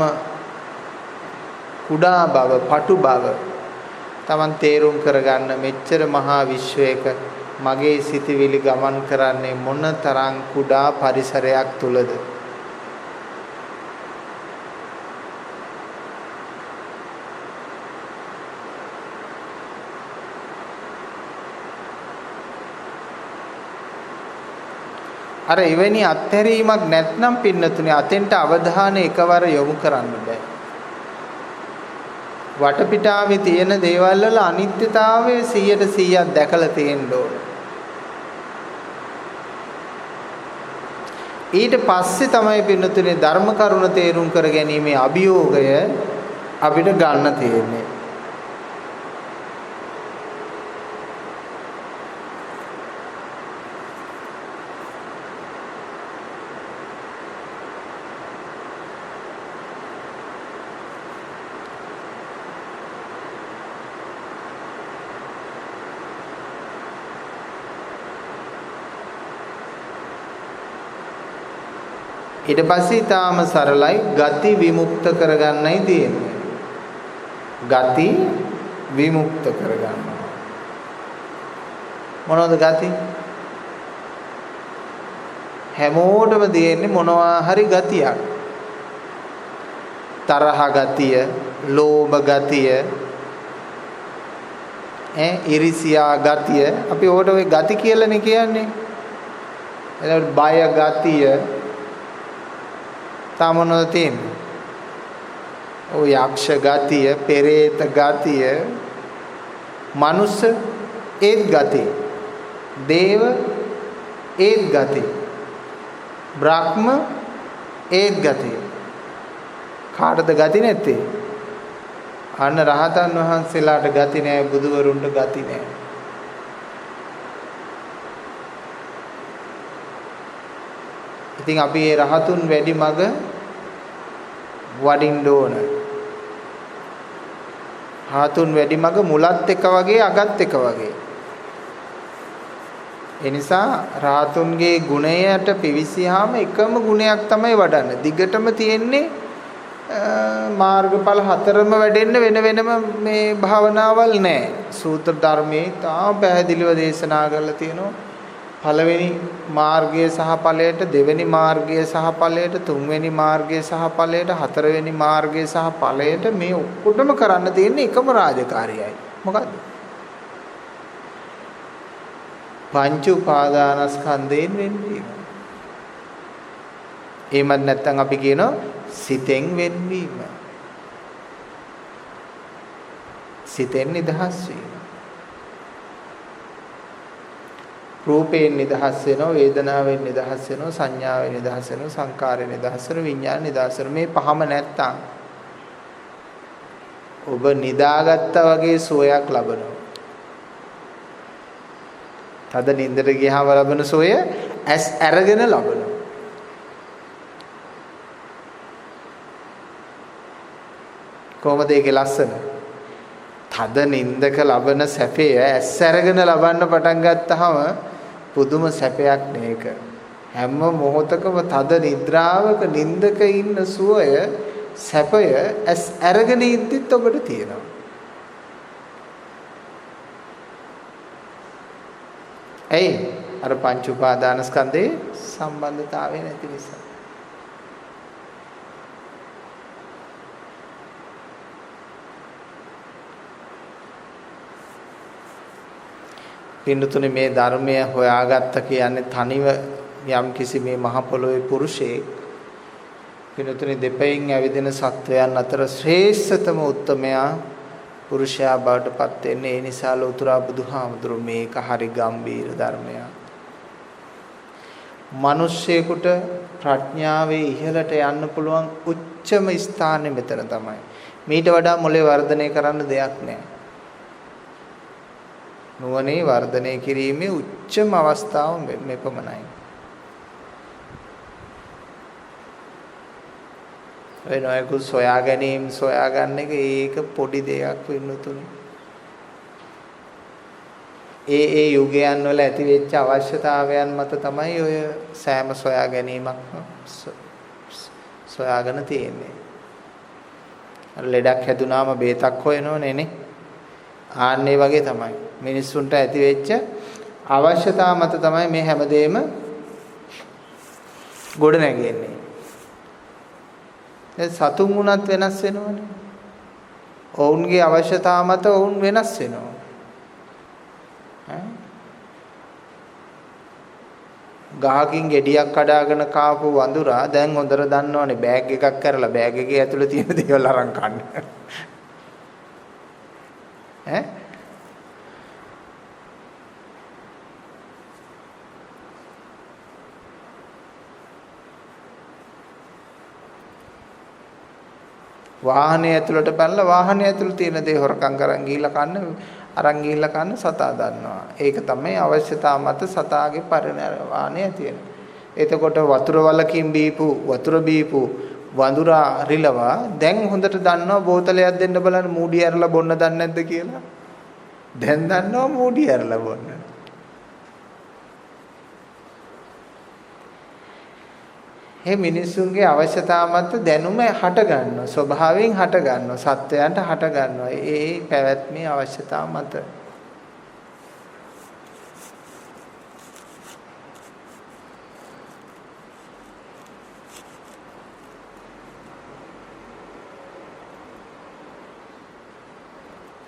කුඩා බව, පටු බව තමන් තේරුම් කරගන්න මෙච්චර මහා විශ්වයක මගේ සිතිවිලි ගමන් කරන්නේ මොන තරම් කුඩා පරිසරයක් තුලද? අර එවැනි අත්හැරීමක් නැත්නම් පින්නතුනේ අතෙන්ට අවධානය එකවර යොමු කරන්න බෑ. වටපිටාවේ තියෙන දේවල් වල අනිත්‍යතාවය 100% දැකලා තියෙන්න ඕන. ඊට පස්සේ තමයි පින්නතුනේ ධර්ම කරුණ තේරුම් කර ගැනීමේ අභියෝගය අපිට ගන්න තියෙන්නේ. ඊට පස්සේ ඊටාම සරලයි ගති විමුක්ත කරගන්නයි තියෙන්නේ. ගති විමුක්ත කරගන්නවා. මොනවද ගති? හැමෝටම තියෙන්නේ මොනවා හරි ගතියක්. තරහ ගතිය, ලෝභ ගතිය, ඉරිසියා ගතිය. අපි ඕකට ඔය ගති කියලානේ කියන්නේ. එතකොට බය ගතිය තමනොත තියෙන්නේ. ඔය යක්ෂ ගතිය, පෙරේත ගතිය, මනුස්ස ඒත් ගතිය, දේව ඒත් ගතිය, බ්‍රහ්ම ඒත් ගතිය. කාටද ගති නැත්තේ? අන්න රහතන් වහන්සේලාට ගති නෑ, බුදුවරුන්ට ගති නෑ. ඉතින් අපි මේ රහතුන් වැඩි මග වඩින්න ඕන. රහතුන් වැඩි මග මුලත් එක වගේ අගත් එක වගේ. ඒ නිසා රහතුන්ගේ ගුණයට පිවිසියාම එකම ගුණයක් තමයි වඩන්නේ. දිගටම තියෙන්නේ මාර්ගඵල හතරම වැඩෙන්න වෙන වෙනම මේ භාවනාවල් නැහැ. සූත්‍ර ධර්මයේ තා පැහැදිලිව දේශනා කරලා තියෙනවා. පළවෙනි මාර්ගය සහ ඵලයට, දෙවෙනි මාර්ගය සහ ඵලයට, තුන්වෙනි මාර්ගය සහ ඵලයට, හතරවෙනි මාර්ගය සහ ඵලයට මේ ඔක්කොටම කරන්න තියෙන්නේ එකම රාජකාරියයි. මොකද්ද? පංච උපාදානස්කන්ධයෙන් වෙන්වීම. එහෙමත් නැත්නම් අපි කියනවා සිතෙන් වෙන්වීම. සිතෙන් නිදහස් වීම. රූපයෙන් නිදහස් වෙනවා, වේදනාවෙන් නිදහස් වෙනවා, සංඥාවෙන් නිදහස් වෙනවා, සංකාරයෙන් නිදහස් වෙනවා, විඥාන නිදහස් වෙනවා. මේ පහම නැත්තම් ඔබ නිදාගත්තා වගේ සුවයක් ලබනවා. තද නින්දට ගියාම ලබන සුවය ඇස් අරගෙන ලබනවා. කොහොමද ඒකේ ලස්සන? තද නින්දක ලබන සැපය ඇස් අරගෙන ලබන්න පටන් ගත්තාම පුදුම සැපයක් නේක. හැම මොහොතකම තද නිද්‍රාවක නින්දක ඉන්න සුවය, සැපය ඇස් අරගෙන ඉද්දිත් ඔබට තියෙනවා. ඇයි? අර පංච උපාදානස්කන්ධේ සම්බන්ධතාවය නැති නිසා. පින්නතුනේ මේ ධර්මය හොයාගත්ත කියන්නේ තනිව යම් කිසි මේ මහ පොළොවේ පුරුෂයෙක් පින්නතුනේ දෙපයින් ඇවිදින සත්වයන් අතර ශ්‍රේෂ්ඨතම උත්තමයා පුරුෂයා බවට පත් වෙන්නේ. ඒ නිසා ලෝතුරා බුදුහාමුදුරු මේක හරි ගම්බීර ධර්මයක්. මිනිස්සෙකුට ප්‍රඥාවේ ඉහළට යන්න පුළුවන් උච්චම ස්ථානෙ මෙතන තමයි. මීට වඩා මොලේ වර්ධනය කරන්න දෙයක් නැහැ. නුවණේ වර්ධනය කිරීමේ උච්චම අවස්ථාව මෙපමණයි. ඒ නොයෙකුත් සොයා ගැනීම සොයා ගන්න එක ඒක පොඩි දෙයක් වෙන්නතුනේ. ඒ යුගයන් වල ඇති වෙච්ච අවශ්‍යතාවයන් මත තමයි ඔය සෑම සොයා ගැනීමක්ම සොයාගෙන තියෙන්නේ. ලෙඩක් හැදුනාම බේතක් හොයනෝනේ නේ. ආන්නේ වගේ තමයි. මිනිස්සුන්ට ඇති වෙච්ච අවශ්‍යතාව මත තමයි මේ හැමදේම ගොඩ නැගෙන්නේ. දැන් සතුන් වුණත් වෙනස් වෙනවනේ. ඔවුන්ගේ අවශ්‍යතාව මත ඔවුන් වෙනස් වෙනවා. ගහකින් ගෙඩියක් කඩාගෙන කාපු වඳුරා දැන් හොඳට දන්නවනේ බෑග් එකක් කරලා බෑග් එකේ ඇතුලේ තියෙන දේවල් අරන් කන්න. වාහනේ ඇතුළට පැනලා වාහනේ ඇතුළේ තියෙන දේ හොරකම් කරන් අරන් ගිහිල්ලා කන්න සතා දන්නවා. ඒක තමයි අවශ්‍යතාව මත සතාගේ පරිණාමය තියෙන. එතකොට වතුර වලකින් වතුර බීපු වඳුරා රිලවා දැන් හොඳට දන්නවා බෝතලයක් දෙන්න බලන්න මූඩි ඇරලා බොන්න දන්නේ නැද්ද කියලා. දැන් දන්නවා මූඩි ඇරලා බොන්න. මේ මිනිසුන්ගේ අවශ්‍යතාව මත දැනුම හට ගන්නවා. ස්වභාවයෙන් හට ගන්නවා. සත්වයන්ට හට ගන්නවා. ඒ පැවැත්මේ අවශ්‍යතාව මත.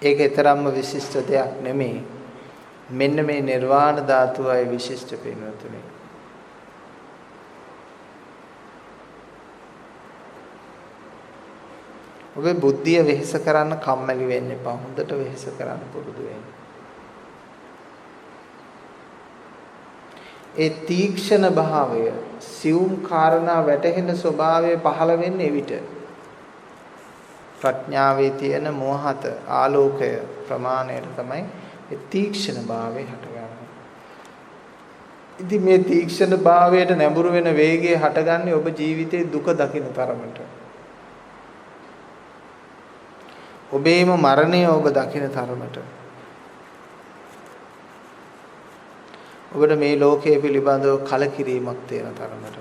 ඒක තරම්ම විශිෂ්ට දෙයක් නෙමෙයි. මෙන්න මේ නිර්වාණ ධාතුවයි විශිෂ්ට පින්වතුනි. ඔබේ බුද්ධිය වෙහෙස කරන්න කම්මැලි වෙන්න එපා. හොඳට වෙහෙස කරන්න පුරුදු වෙන්න. ඒ තීක්ෂණ භාවය, සියුම් කාරණා වැටහෙන ස්වභාවය පහළ වෙන්නේ එවිට. ප්‍රඥාවේ තියෙන මෝහත ආලෝකය ප්‍රමාණයට තමයි ඒ තීක්ෂණ භාවය හටගන්නේ. ඉතින් මේ තීක්ෂණ භාවයට නැඹුරු වෙන වේගය හටගන්නේ ඔබ ජීවිතේ දුක දකින්න තරමට. ඔබේම මරණය ඔබ දකින්න තරමට. ඔබට මේ ලෝකයේ පිළිබඳව කලකිරීමක් තියෙන තරමට.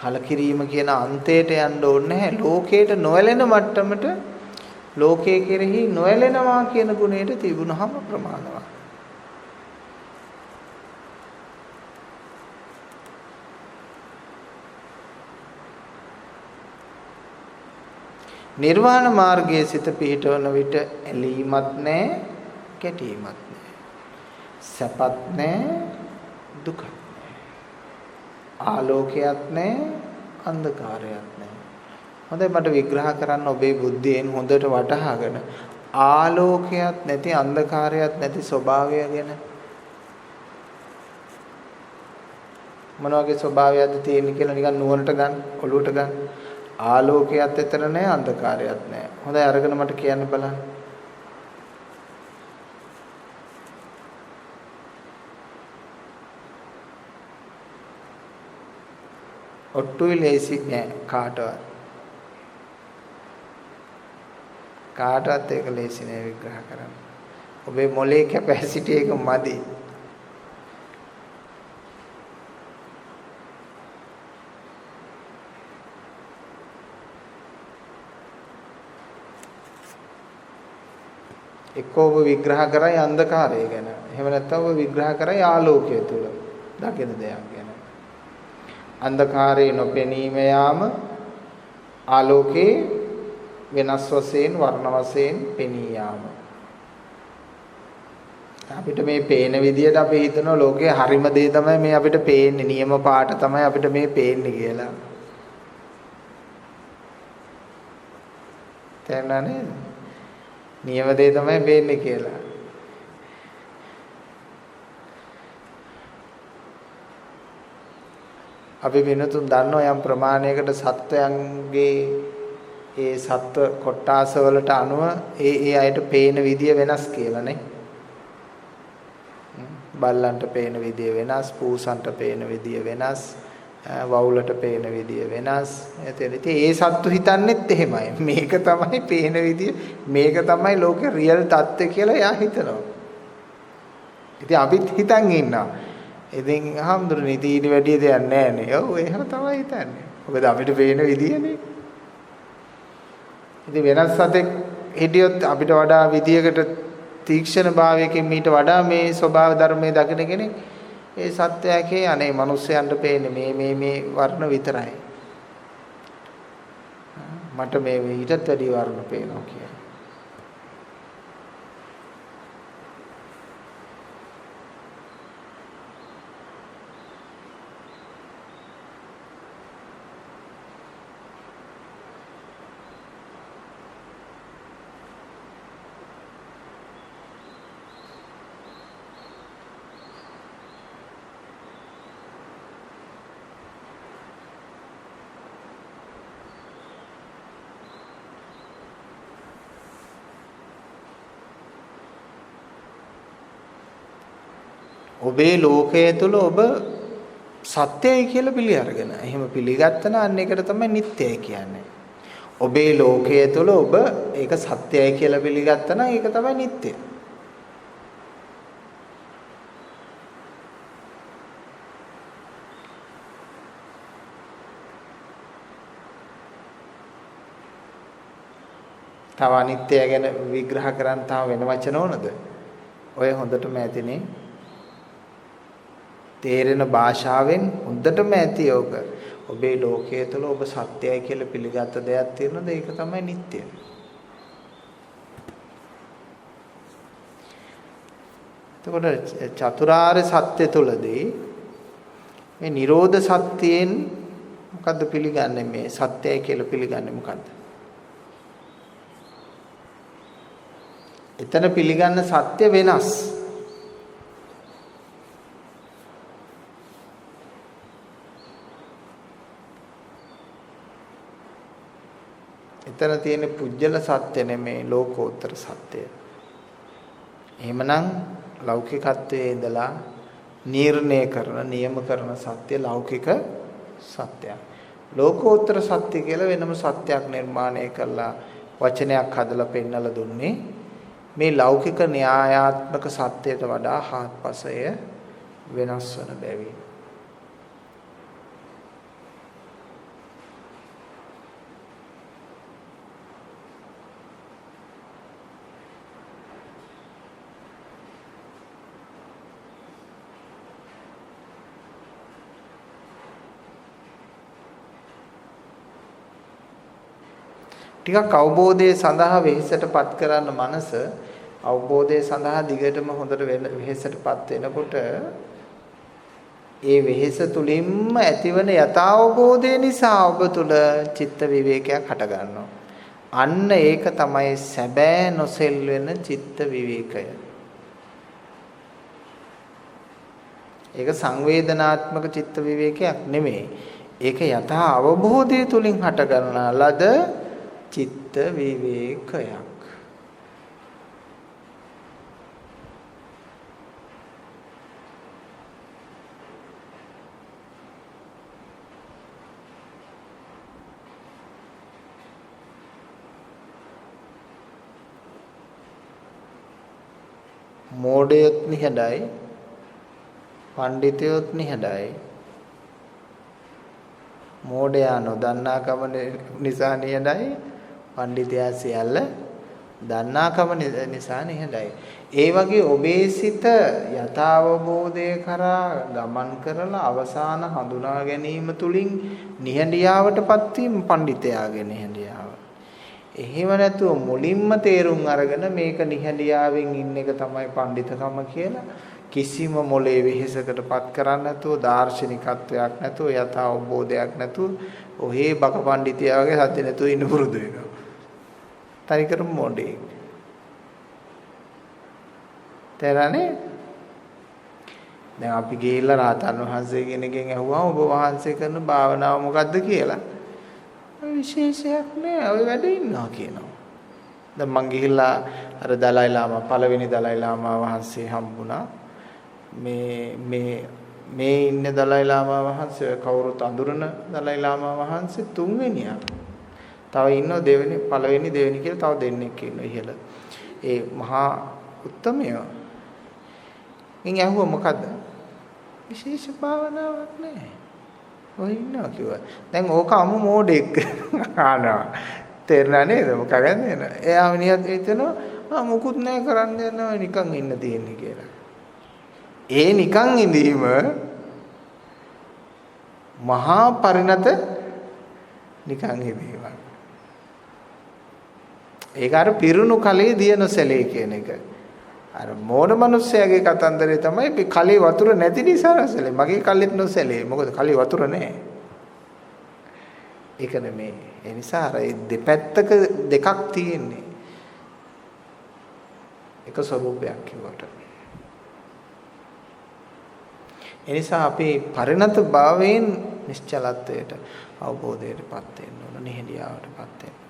කලකිරීම කියන අන්තයට යන්න ඕනේ නැහැ. ලෝකයට නොඇලෙන මට්ටමට ලෝකයේ කෙරෙහි නොඇලෙනවා කියන ගුණයට තිබුණාම ප්‍රමාණවත්. නිර්වාණ මාර්ගයේ සිත පිහිටවන විට ඇලීමක් නැහැ, කැටීමක් නැහැ. සැපත් නැහැ, දුකත් නැහැ. ආලෝකයක් නැහැ, අන්ධකාරයක් නැහැ. හොඳයි මට විග්‍රහ කරන්න ඔබේ බුද්ධියෙන් හොඳට වටහාගෙන ආලෝකයක් නැති අන්ධකාරයක් නැති ස්වභාවය ගැන මොන වගේ ස්වභාවයක්ද තියෙන්නේ කියලා නිකන් නුවණට ගන්න, ඔළුවට ගන්න. ආලෝකයක් ඇතර නැහැ, අන්ධකාරයක් නැහැ. හොඳයි අරගෙන මට කියන්න බලන්න. ඔට්ටුයි ලේසි නෑ කාටවත්. කාටවත් ඒක ලේසි නෑ විග්‍රහ කරන්න. ඔබේ මොලේ කැපැසිටි එක මදි. එක්ක ඔබ විග්‍රහ කරයි අන්ධකාරය ගැන. එහෙම නැත්නම් ඔබ විග්‍රහ කරයි ආලෝකය තුල දකින දෙයක් ගැන. අන්ධකාරයේ නොපෙනීම යාම ආලෝකේ වෙනස් වශයෙන් වර්ණ වශයෙන් පෙනී යාම. අපිට මේ පේන විදියට අපි හිතනවා ලෝකේ හරිම දේ තමයි මේ අපිට පේන්නේ, නියම පාට තමයි අපිට මේ පේන්නේ කියලා. තේරුණා නේද? නියම දේ තමයි පේන්නේ කියලා. අපි වෙනතුන් දන්නවා යම් ප්‍රමාණයකට සත්වයන්ගේ ඒ සත්ව කොට්ටාස වලට අනුව ඒ අයට පේන විදිය වෙනස් කියලා නේ. බල්ලන්ට පේන විදිය වෙනස්, පූසන්ට පේන විදිය වෙනස්, වවුලට පේන විදිය වෙනස්. ඉතින් ඒ සත්තු හිතන්නේත් එහෙමයි. මේක තමයි පේන විදිය, මේක තමයි ලෝකේ රියල් தත්ත්වය කියලා එයා හිතනවා. ඉතින් අපිත් හිතන් ඉන්නවා. ඉතින් හම්දුරනේ ඊට වැඩි දෙයක් නැහැ නේ. ඔව් එහෙම තමයි හිතන්නේ. මොකද අපිට පේන විදියනේ. ඉතින් වෙනස් සතෙක් හිටියොත් අපිට වඩා විදියකට තීක්ෂණ භාවයකින් මීට වඩා මේ ස්වභාව ධර්මයේ දකින කෙනෙක් ඒ සත්‍යයකේ අනේ මිනිස්යන්ට පේන්නේ මේ වර්ණ විතරයි. මට මේ ඊටත් වැඩි වර්ණ පේනවා කියලා. ඔබේ ලෝකයේ තුල ඔබ සත්‍යයි කියලා පිළි අරගෙන. එහෙම පිළිගත්තා නම් අන්න ඒකට තමයි නිත්‍යයි කියන්නේ. ඔබේ ලෝකයේ තුල ඔබ ඒක සත්‍යයි කියලා පිළිගත්තා නම් ඒක තමයි නිත්‍ය. තව අනිත්‍යය ගැන විග්‍රහ කරන්න තව වෙන වචන ඕනද? ඔය හොඳටම ඇතිනේ. තේරෙන භාෂාවෙන් හොඳටම ඇති යෝග. ඔබේ ලෝකයේ තුල ඔබ සත්‍යයි කියලා පිළිගත් දෙයක් තියෙනවද? ඒක තමයි නිට්ටය. එතකොට චතුරාර්ය සත්‍ය තුලදී මේ Nirodha සත්‍යයෙන් මොකද්ද පිළිගන්නේ? මේ සත්‍යයි කියලා පිළිගන්නේ මොකද්ද? එතන පිළිගන්න සත්‍ය වෙනස්. එතන තියෙන පුජ්‍යල සත්‍ය නෙමේ ලෝකෝත්තර සත්‍යය. එහෙමනම් ලෞකිකත්වයේ ඉඳලා නිර්ණය කරන නියම කරන සත්‍ය ලෞකික සත්‍යයක්. ලෝකෝත්තර සත්‍ය කියලා වෙනම සත්‍යයක් නිර්මාණය කරලා වචනයක් හදලා පෙන්නලා දුන්නේ. මේ ලෞකික න්‍යායාත්මක සත්‍යයට වඩා හාත්පසය වෙනස් වන බැවින්. ටිකක් අවබෝධය සඳහා වෙහෙසටපත් කරන්න මනස අවබෝධය සඳහා දිගටම හොඳට වෙහෙසටපත් වෙනකොට ඒ වෙහෙස තුලින්ම ඇතිවන යථාබෝධය නිසා ඔබ තුල චිත්ත විවේකයක් හට ගන්නවා. අන්න ඒක තමයි සැබෑ නොසෙල් වෙන චිත්ත විවේකය. ඒක සංවේදනාත්මක චිත්ත විවේකයක් නෙමෙයි. ඒක යථා අවබෝධය තුලින් හට ගන්නා ලද චිත්ත විවේකයක්. මෝඩයොත් නිහඬයි, පඬිතුයොත් නිහඬයි. මෝඩයා නොදන්නාකම නිසා නිහඬයි, පඬිතයා සියල්ල දන්නාකම නිසා නිහඬයි. ඒ වගේ ඔබේ සිත යථාවබෝධය කරා ගමන් කරලා අවසාන හඳුනා ගැනීම තුලින් නිහඬියාවටපත් වීම පඬිතයාගේ නිහඬියාව. එහෙම නැතුව මුලින්ම තේරුම් අරගෙන මේක නිහඬියාවෙන් ඉන්න එක තමයි පඬිතකම කියලා කිසිම මොලේ වෙහෙසකටපත් කරන්නේ නැතුව දාර්ශනිකත්වයක් නැතුව යථා අවබෝධයක් නැතුව ඔහේ බක පඬිතියාගේ සත්‍ය නැතුව ඉන්න පුරුදු වෙනවා. තනිකර මොඩේ. තේරෙන්නේ? දැන් අපි ගිහිල්ලා රාතන් වහන්සේ කෙනකින් ඇහුවා ඔබ වහන්සේ කරන භාවනාව මොකද්ද කියලා. විශේෂයක් නෑ ඔය වැඩ ඉන්නවා කියනවා. දැන් මං ගිහිල්ලා අර දලයි ලාමා පළවෙනි දලයි ලාමා වහන්සේ හම්බුණා. මේ ඉන්න දලයි ලාමා වහන්සේ කවුරුත් අඳුරන දලයි ලාමා වහන්සේ තුන්වෙනියා. තව ඉන්නව පළවෙනි දෙවෙනි කියලා තව දෙන්නෙක් ඉන්නවා ඉහළ. ඒ මහා උත්තමයෝ. මින් ඇහුවා මොකද්ද? විශේෂ භාවනාවක් නෑ. ඔය ඉන්නවා කිව්වා. දැන් ඕක අමු මෝඩෙක් ආනවා. තේරුණා නේද? මොකක්ද නේද? එයා මිනිහත් හිතනවා මොකුත් නෑ කරන්න යනවා නිකන් ඉන්න තියෙන්නේ කියලා. ඒ නිකන් ඉඳීම මහා පරිණත නිකන් ඉඳීමක්. ඒක අර පිරුණු කලේ දිය නොසැලේ කියන එක. අර මෝඩ මිනිස්සයාගේ කතන්දරේ තමයි කලේ වතුර නැති නිසා නොසැලේ. මගේ කලෙත් නොසැලේ. මොකද කලේ වතුර නැහැ. ඒක නෙමෙයි. ඒ නිසා අර දෙපැත්තක දෙකක් තියෙන්නේ. එක ස්වභාවයක් කිව්වට. ඒ නිසා අපි පරිණත භාවයෙන් නිශ්චලත්වයට අවබෝධයටපත් වෙන්න ඕන. නිහඬියාවටපත් වෙන්න.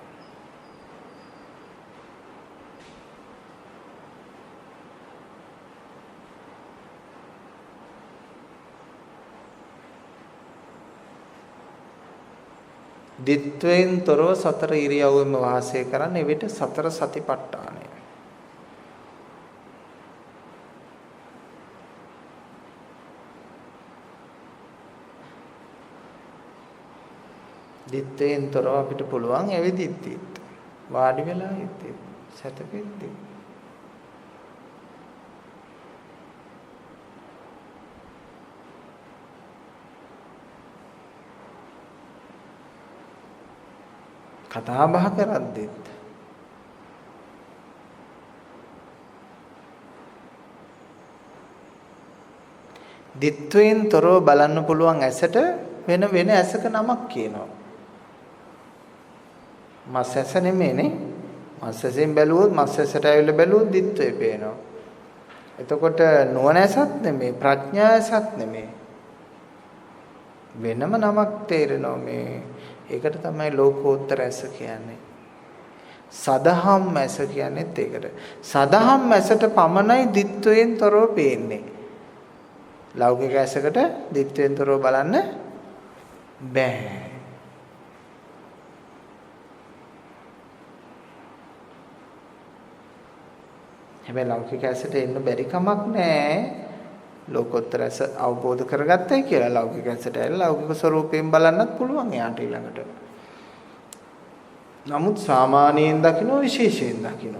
දිත්වයෙන් තොරව සතර ඉරියව්වෙම වාසය කරන්න එවිට සතර සතිපට්ඨානය. දිත්වයෙන් තොරව අපිට පුළුවන් එවෙදිත්තිත්. වාඩි වෙලා ඉද්දි සැතපෙද්දි කතා බහ කරද්දිත් දිත්වයෙන් තොරව බලන්න පුළුවන් ඇසට වෙන වෙන ඇසක නමක් කියනවා. මස් ඇස නෙමෙයිනේ. මස් ඇසෙන් බැලුවොත් මස් ඇසට ඇවිල්ලා බැලුවොත් දිත්වේ පේනවා. එතකොට නුවණ ඇසත් නෙමෙයි ප්‍රඥා ඇසත් නෙමෙයි. වෙනම නමක් තේරෙනවා මේ. ඒකට තමයි ලෝකෝත්තර ඇස කියන්නේ. සදහම් ඇස කියන්නේත් ඒකට. සදහම් ඇසට පමණයි දිත්වයෙන් තොරව පේන්නේ. ලෞකික ඇසකට දිත්වයෙන් තොරව බලන්න බෑ. හැබැයි ලෞකික ඇසට එන්න බැරි කමක් නැහැ. ලෝකෝත්තර ඇස අවබෝධ කරගත්තයි කියලා ලෞකික ඇසට ඇවිල්ලා ලෞකික ස්වરૂපයෙන් බලන්නත් පුළුවන් යාට ඊළඟට. නමුත් සාමාන්‍යයෙන් දකින්න විශේෂයෙන් දකින්න.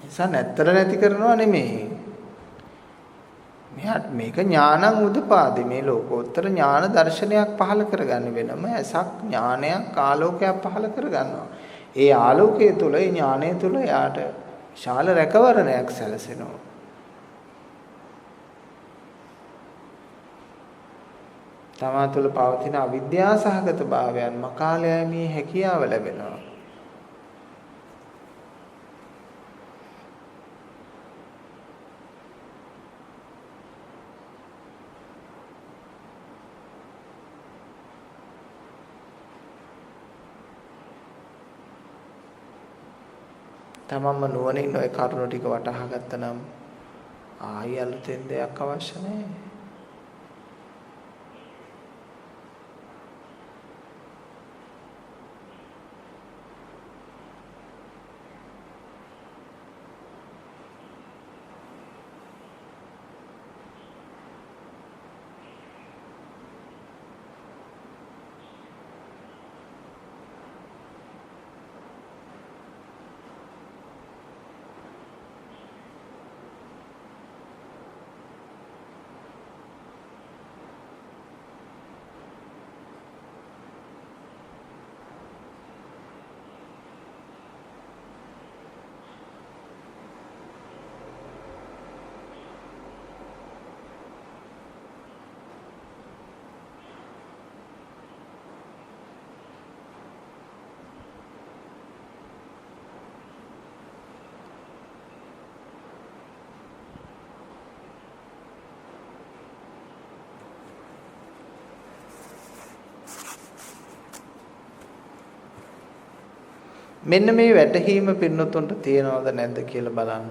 ඒසා නැත්තර නැති කරනවා නෙමෙයි. මේක ඥානං උදපාදි මේ ලෝකෝත්තර ඥාන දර්ශනයක් පහළ කරගන්න වෙනම ඇසක් ඥානයක් ආලෝකයක් පහළ කරගන්නවා. ඒ ආලෝකය තුළ ඒ ඥානය තුළ යාට ශාල රැකවරණයක් සැලසෙනවා. තමා තුළ පවතින අවිද්‍යා සහගත භාවයන් මකාලයමේ හැකියාව ලැබෙනවා. තමන්ම නුවණින් ওই කරුණු ටික වටහා ගත්තනම් ආයි අලුතෙන් දෙයක් අවශ්‍ය නැහැ. මෙන්න මේ වැටහීම පින්නතුන්ට තියනවද නැද්ද කියලා බලන්න.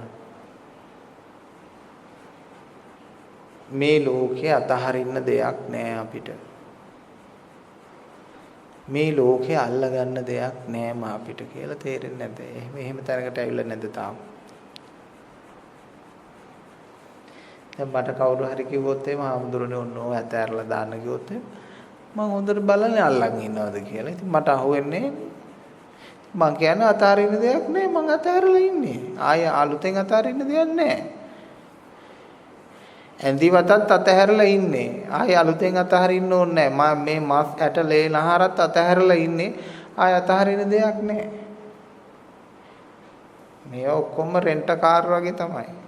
මේ ලෝකේ අතහරින්න දෙයක් නෑ අපිට. මේ ලෝකේ අල්ලගන්න දෙයක් නෑම අපිට කියලා තේරෙන්නේ නැද්ද? එහෙම තැනකට ඇවිල්ලා නැද්ද තාම? දැන් මට කවුරු හරි කිව්වොත් එහෙම ආම්දුරනේ ඔන්නෝ ඇතැරලා දාන්න කිව්වොත් මම හොඳට බලන්නේ අල්ලන් ඉන්නවද කියලා. ඉතින් මට අහුවෙන්නේ මං කියන්නේ අතාරින්න දෙයක් නෑ මං අතාරලා ඉන්නේ. ආය අලුතෙන් අතාරින්න දෙයක් නෑ. ඇඳිවතත් අතහැරලා ඉන්නේ. ආය අලුතෙන් අතහරින්න ඕනේ නෑ. මම මේ මාස් ඇට ලේ නහරත් අතහැරලා ඉන්නේ. ආය අතහරින්න දෙයක් නෑ. මේ ඔක්කොම රෙන්ට් කාර් වගේ තමයි.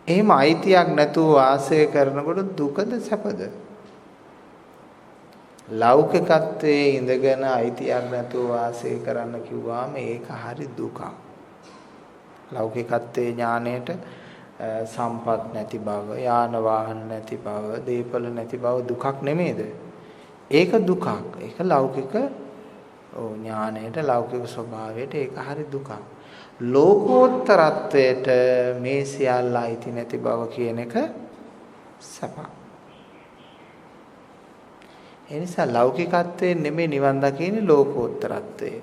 එහෙම අයිතියක් නැතුව වාසය කරනකොට දුකද සැපද? ලෞකිකත්වයේ ඉඳගෙන අයිතියක් නැතුව වාසය කරන්න කිව්වාම ඒක හරි දුකක්. ලෞකිකත්වයේ ඥාණයට සම්පත් නැති බව, යාන වාහන නැති බව, දීපල නැති බව දුකක් නෙමේද? ඒක දුකක්. ඒක ලෞකික ඥාණයට ලෞකික ස්වභාවයට ඒක හරි දුකක්. ලෝකෝත්තරත්වයට මේ සියල්ල අයිති නැති බව කියන එක සපක්. ඒ නිසා ලෞකිකත්වයේ නෙමෙයි නිවන් දකින්නේ ලෝකෝත්තරත්වයේ.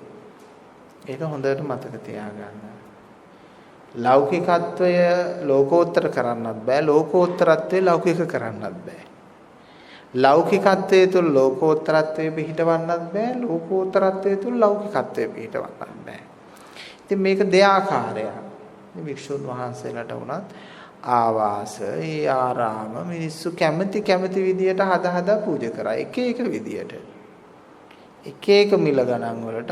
ඒක හොඳට මතක තියාගන්න. ලෞකිකත්වය ලෝකෝත්තර කරන්නත් බෑ, ලෝකෝත්තරත්වය ලෞකික කරන්නත් බෑ. ලෞකිකත්වයේ තුල ලෝකෝත්තරත්වයේ පිහිටවන්නත් බෑ, ලෝකෝත්තරත්වයේ තුල ලෞකිකත්වයේ පිහිටවන්නත් බෑ. ඉතින් මේක දෙආකාරයක්. වික්ෂුන් වහන්සේලාට වුණත් ආවාස, ඒ ආරාම මිනිස්සු කැමති විදියට හදා පූජා කරා. එක විදියට. එක මිල ගණන් වලට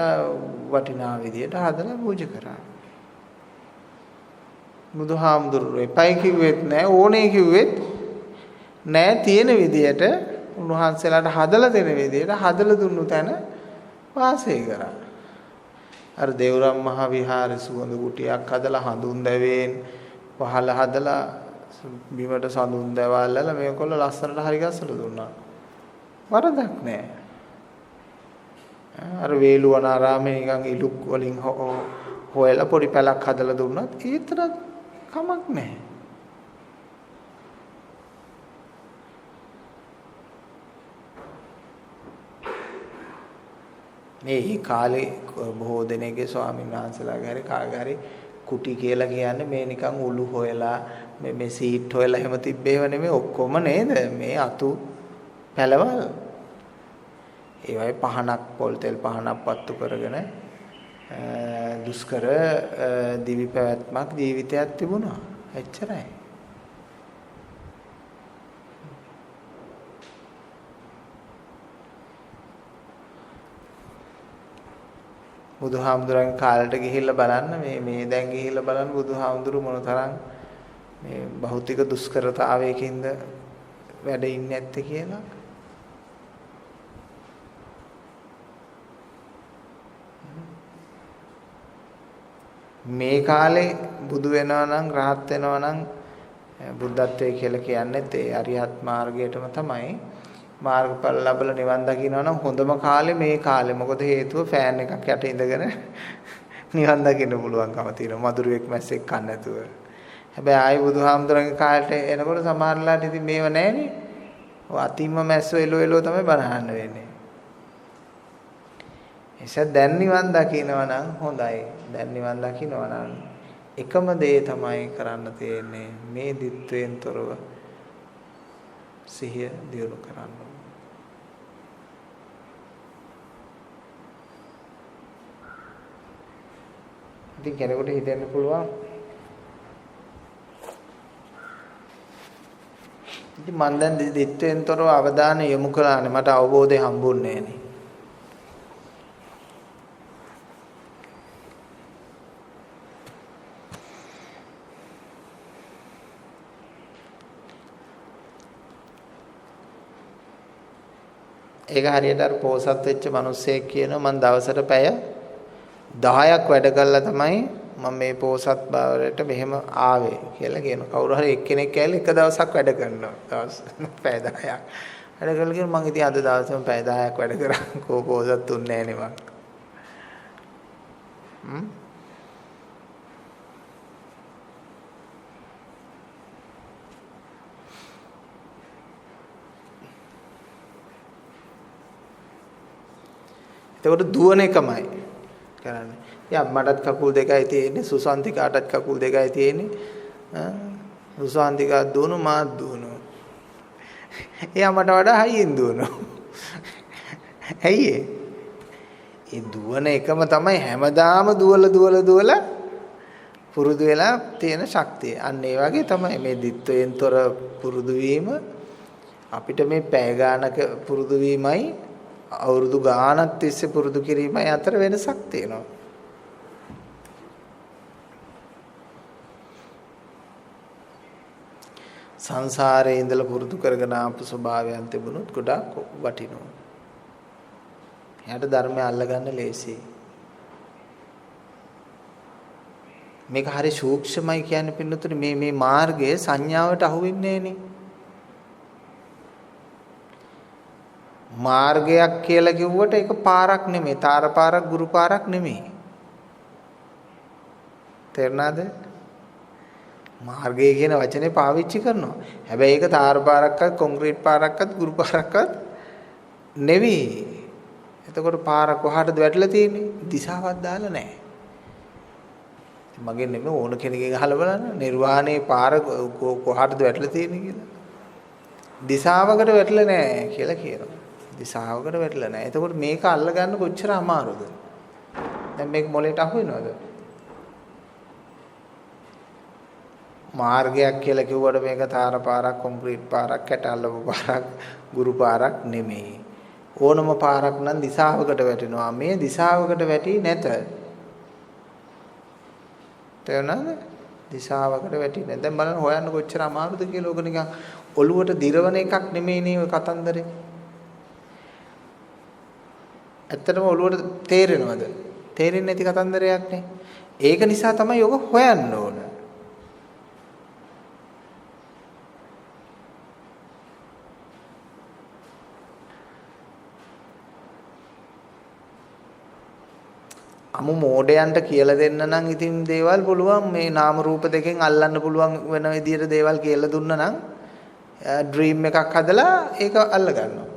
වටිනා විදියට හදලා පූජා කරා. බුදුහාමුදුරුවෝ එපයි කිව්වෙත් නෑ, ඕනේ කිව්වෙත් නෑ. තියෙන විදියට උන්වහන්සේලාට හදලා දෙන විදියට හදලා දුන්නු තැන වාසය කරා. අර දේවරම් මහ විහාරේ සුවඳ කුටියක් හදලා හඳුන් දැවෙන් පහල හදලා බිමට සඳුන් දැවල්ලා මේකොල්ල ලස්සනට හරි ගස්සලා දුන්නා. වරදක් නෑ. අර වේළුවනාරාමේ නිකන් ඉලුක් වලින් හොයලා පොඩි පැලක් හදලා දුන්නත් ඒතරත් කමක් නැහැ. මේ කාලේ බොහෝ දෙනෙක්ගේ ස්වාමීන් වහන්සේලාගේ හරි කාගේ හරි කුටි කියලා කියන්නේ මේ නිකන් උළු හොයලා මේ සීට් හොයලා එහෙම තිබ්බේව නෙමෙයි ඔක්කොම නේද? මේ අතු පැලවල්. ඒ වගේ පහනක් පොල් තෙල් පහනක් පත්තු කරගෙන දුෂ්කර දිවි පැවැත්මක් ජීවිතයක් තිබුණා. එච්චරයි. බුදුහාමුදුරන්ගේ කාලයට ගිහිල්ලා බලන්න මේ දැන් ගිහිල්ලා බලන්න බුදුහාමුදුරු මොනතරම් මේ භෞතික දුෂ්කරතාවයකින්ද වැඩ ඉන්නේ නැත්තේ කියලා. මේ කාලේ බුදු වෙනවා නම් රහත් වෙනවා නම් බුද්ධත්වයේ කියලා කියන්නේ ඒ අරිහත් මාර්ගයටම තමයි. මාර්ගඵල ලැබලා නිවන් දකින්නවා නම් හොඳම කාලේ මේ කාලේ. මොකද හේතුව ෆෑන් එකක් යට ඉඳගෙන නිවන් දකින්න පුළුවන්කම තියෙනවා. මధుරෙක් මැස්සෙක් කන්න නැතුව. හැබැයි ආයි බුදුහාමුදුරන්ගේ කාලේට එනකොට සමහරලාට ඉතින් මේව නැහැනේ. ඔය අතිම්ම මැස්සෝ එලෝ තමයි බනහන්න වෙන්නේ. එසේ දැන් නිවන් දකින්නවා නම් හොඳයි. දැන් නිවන් දකින්නවා නම් එකම දේ තමයි කරන්න තියෙන්නේ මේ දිත්වයෙන් තොරව සිහිය දියුණු කරන්න. ඉතින් කෙනෙකුට හිතෙන්න පුළුවන් ඉතින් මම දැන් දිත්වයෙන් තොරව අවධානය යොමු කළානේ මට අවබෝධය හම්බුන්නේ නෑනේ. ඒක හරියට අර පෝසත් වෙච්ච මිනිස්සෙක් කියනවා මම දවසට පැය 10ක් වැඩ කළා තමයි මම මේ පෝසත් භාවයට මෙහෙම ආවේ කියලා කියනවා. කවුරු හරි එක්කෙනෙක් ඇවිල්ලා එක දවසක් වැඩ කරනවා. දවස් පැය 10ක්. වැඩ කළා කියන මම ඉතින් අද දවසේම පැය 10ක් වැඩ කරා. කෝ පෝසත් තුන්නේ නෑනේ මං. එතකොට දුවන එකමයි කරන්නේ. යා මටත් කකුල් දෙකයි තියෙන්නේ, සුසන්තිකාටත් කකුල් දෙකයි තියෙන්නේ. සුසන්තිකා දුවන මාත් දුවනවා. එයා මට වඩා හයියෙන් දුවනවා. ඇයි ඒ දුවන එකම තමයි හැමදාම දුවලා පුරුදු වෙලා තියෙන ශක්තිය. අන්න ඒ වගේ තමයි මේ දිත්වයෙන් තොර පුරුදු වීම අපිට මේ පැය ගානක පුරුදු වීමයි අවුරුදු ගානක් තිස්සේ පුරුදු කිරීමයි අතර වෙනසක් තියෙනවා. සංසාරේ ඉඳලා පුරුදු කරගෙන ආපු ස්වභාවයන් තිබුණොත් ගොඩාක් වටිනවා. එයාට ධර්මය අල්ලගන්න ලේසියි. මේක හරි සූක්ෂමයි කියන්නේ පින්නතුනේ මේ මාර්ගයේ සංඥාවට අහු වෙන්නේ නෑනේ. මාර්ගයක් කියලා කිව්වට ඒක පාරක් නෙමෙයි, තාර පාරක්, ගුරු පාරක් නෙමෙයි. තේරුණාද? මාර්ගය කියන වචනේ පාවිච්චි කරනවා. හැබැයි ඒක තාර පාරක්වත්, කොන්ක්‍රීට් පාරක්වත්, ගුරු පාරක්වත් නෙවෙයි. එතකොට පාර කොහාටද වැටලා තියෙන්නේ? දිශාවක් දාලා නැහැ. මගෙන් නෙමෙයි ඕන කෙනෙක්ගෙන් අහලා බලන්න. නිර්වාණේ පාර කොහාටද වැටලා තියෙන්නේ කියලා. දිශාවකට වැටලා නැහැ කියලා කියනවා. දිශාවකට වැටලා නැහැ. එතකොට මේක අල්ලගන්න කොච්චර අමාරුද? දැන් මේක මොලේට අහු වෙනවද? මාර්ගයක් කියලා කිව්වට මේක තාර පාරක්, කොන්ක්‍රීට් පාරක්, කැටල්ලපු පාරක්, ගුරු පාරක් නෙමෙයි. ඕනම පාරක් නම් දිශාවකට වැටෙනවා. මේ දිශාවකට වැටි නැත. තේරුණාද? දිශාවකට වැටි නැත. දැන් බලන්න හොයන්න කොච්චර අමාරුද කියලා. ඕක නිකන් ඔළුවට දිරවන එකක් නෙමෙයි නේ ඔය කතන්දරේ. ඇත්තටම ඔළුවට තේරෙනවද? තේරෙන්නේ නැති කතන්දරයක් නේ. ඒක නිසා තමයි ඔක හොයන්න ඕන. අමු මෝඩයන්ට කියලා දෙන්න නම් ඉතින් දේවල් පුළුවන් මේ නාම රූප දෙකෙන් අල්ලන්න පුළුවන් වෙන විදියට දේවල් කියලා දුන්නා නම් ඩ්‍රීම් එකක් හදලා ඒක අල්ල ගන්නවා.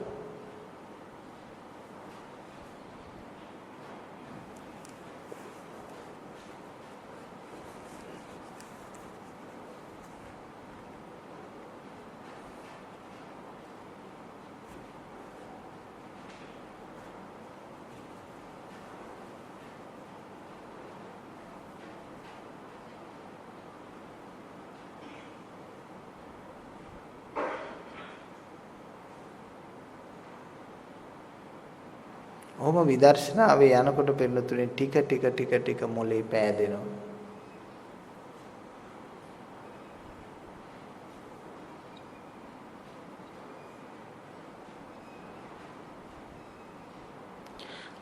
ඔහොම විදර්ශනාවේ යනකොට පෙන්නතුනේ ටික මොලේ පෑදෙනවා.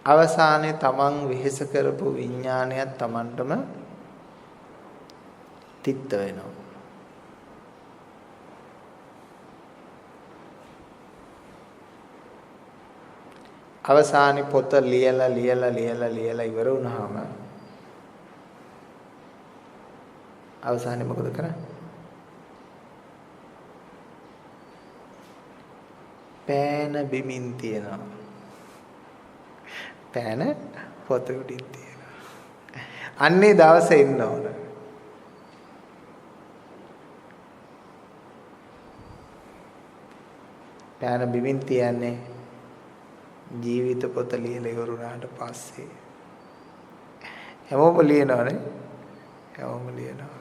අවසානයේ තමන් වෙහෙස කරපු විඥානයත් තමන්ටම තිත්ත වෙනවා. අවසානයේ පොත ලියලා ඉවර වුණාම අවසානයේ මොකද කරන්නේ? පෑන බිමින් තියනවා. පෑන පොත උඩින් තියනවා. අන්නේ දවසේ ඉන්න ඕන. පෑන බිමින් තියන්නේ ජීවිත පොත ලියලා ඉවරුනාට පස්සේ. හැමෝම ලියනවනේ. හැමෝම ලියනවා.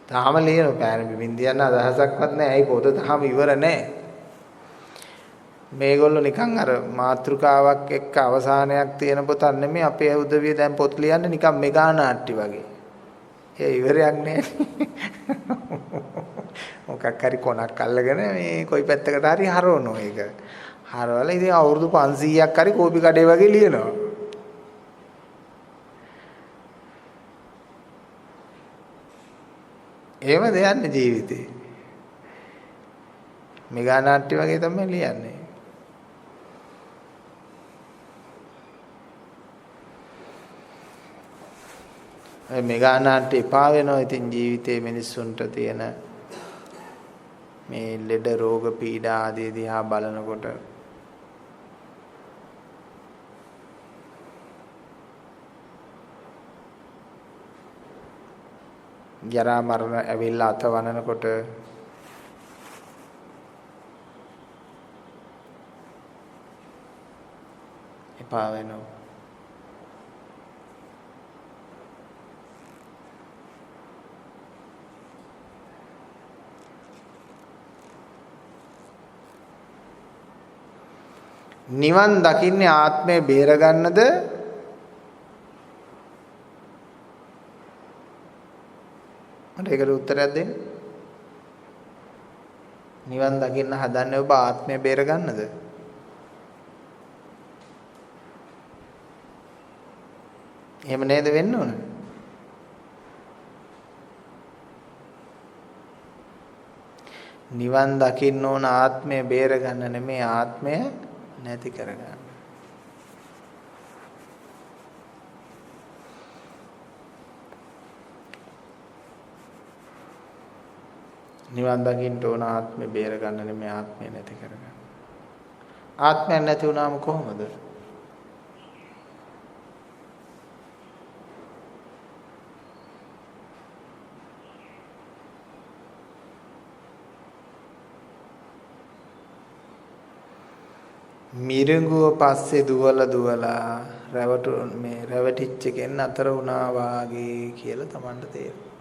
තාම ලියනවා පෑන බිමින් තියන්න අදහසක්වත් නැහැ. ඇයි පොත තාම ඉවර නැහැ. මේගොල්ලෝ නිකන් අර මාතෘකාවක් එක්ක අවසානයක් තියෙන පොතක් නෙමෙයි. අපේ උදවිය දැන් පොත් ලියන්නේ නිකන් මෙගා නාට්‍ය වගේ. ඒ ඉවරයක් නෑ. මොකක් හරි කොනක් අල්ලගෙන මේ කොයි පැත්තකට හරි හරවනවා ඒක. හරවලා ඉතින් අවුරුදු 500ක් හරි කෝපි කඩේ වගේ ලියනවා. එහෙම දෙයන්නේ ජීවිතේ. මෙගා නාට්‍ය වගේ තමයි ලියන්නේ. මෙගා නාට්‍ය එපා වෙනවා. ඉතින් ජීවිතේ මිනිස්සුන්ට තියෙන මේ ලෙඩ රෝග පීඩා ආදී දිහා බලනකොට ජරා මරණ ඇවිල්ලා අත වනනකොට එපා වෙනවා. නිවන් දකින්නේ ආත්මය බේරගන්නද මට ඒකට උත්තරයක් දෙන්න. නිවන් දකින්න හදන්නේ ඔබ ආත්මය බේරගන්නද? එහෙම නේද වෙන්න ඕන? නිවන් දකින්න ඕන ආත්මය බේරගන්න නෙමෙයි ආත්මය නැති කරගන්න. නිවන් දකින්න ඕන ආත්මය බේරගන්න නෙමෙයි ආත්මය නැති කරගන්න. ආත්මය නැති වුණාම කොහොමද? මිරිඟුව පස්සේ දුවලා රැවටිච්ච කෙන අතර වුණා වාගේ කියලා Tamanට තේරෙනවා.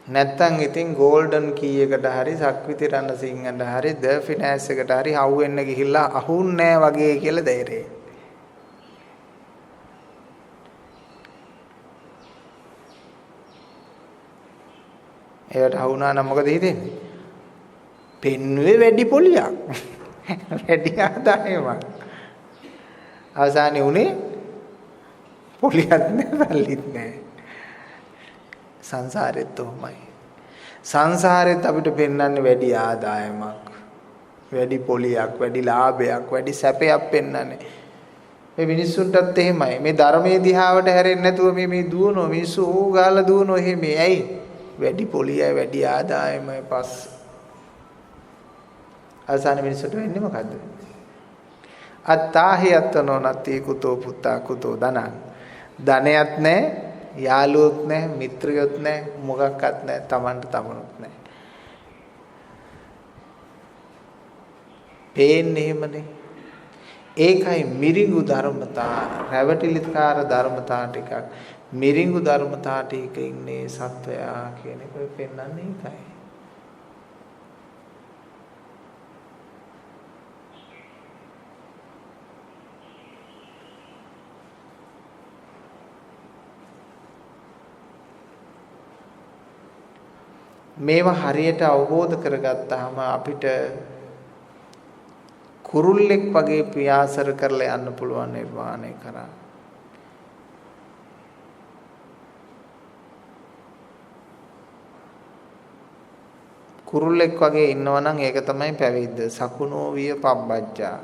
නැත්තම් ඉතින් ගෝල්ඩන් කී එකට හරි සක්විති රණසිංහට හරි ද ෆිනෑන්ස් එකට හරි හවු වෙන්න ගිහිල්ලා අහුන්නේ නැහැ වගේ කියලා දැයිරේ. ඒකට අහුණා නම් මොකද හිතෙන්නේ? පෙන්නුවේ වැඩි පොලියක්. වැඩි ආදායමක්. අවසානයේ උනේ පොලියක් නැවලිත් නැහැ. සංසාරෙත් උමයි. සංසාරෙත් අපිට පෙන්වන්නේ වැඩි ආදායමක්, වැඩි පොලියක්, වැඩි ලාභයක්, වැඩි සැපයක් පෙන්වන්නේ. මේ මිනිස්සුන්ටත් එහෙමයි. මේ ධර්මයේ දිහාවට හැරෙන්නේ නැතුව මේ දුවනෝ මිනිස්සු ඕගාලා දුවනෝ එහෙම. ඇයි? වැඩි පොලියයි, වැඩි ආදායමයි පස්. අවසාන මිනිස්සුන්ට වෙන්නේ මොකද්ද? අත්තාහි අත්තනෝ නත්ති කුතෝ පුත්තා කුතෝ ධනං. ධනයත් නැහැ, යාළුවොත් නැහැ, මිත්‍රයොත් නැහැ, මොකක්වත් නැහැ, Tamanට තමනුත් නැහැ. පේන්නේ එහෙමනේ. ඒකයි මිරිඟු ධර්මතා, රැවටිලිකාර ධර්මතා ටිකක්, මිරිඟු ධර්මතා ටික ඉන්නේ සත්වයා කියන එක පෙන්වන්නේ ඒකයි. මේවා හරියට අවබෝධ කරගත්තාම අපිට කුරුල්ලෙක් වගේ ප්‍රයාසර කරලා යන්න පුළුවන් නිර්වාණය කරා. කුරුල්ලෙක් වගේ ඉන්නවා නම් ඒක තමයි පැවිද්ද. සකුණෝ විය පබ්බජ්ජා.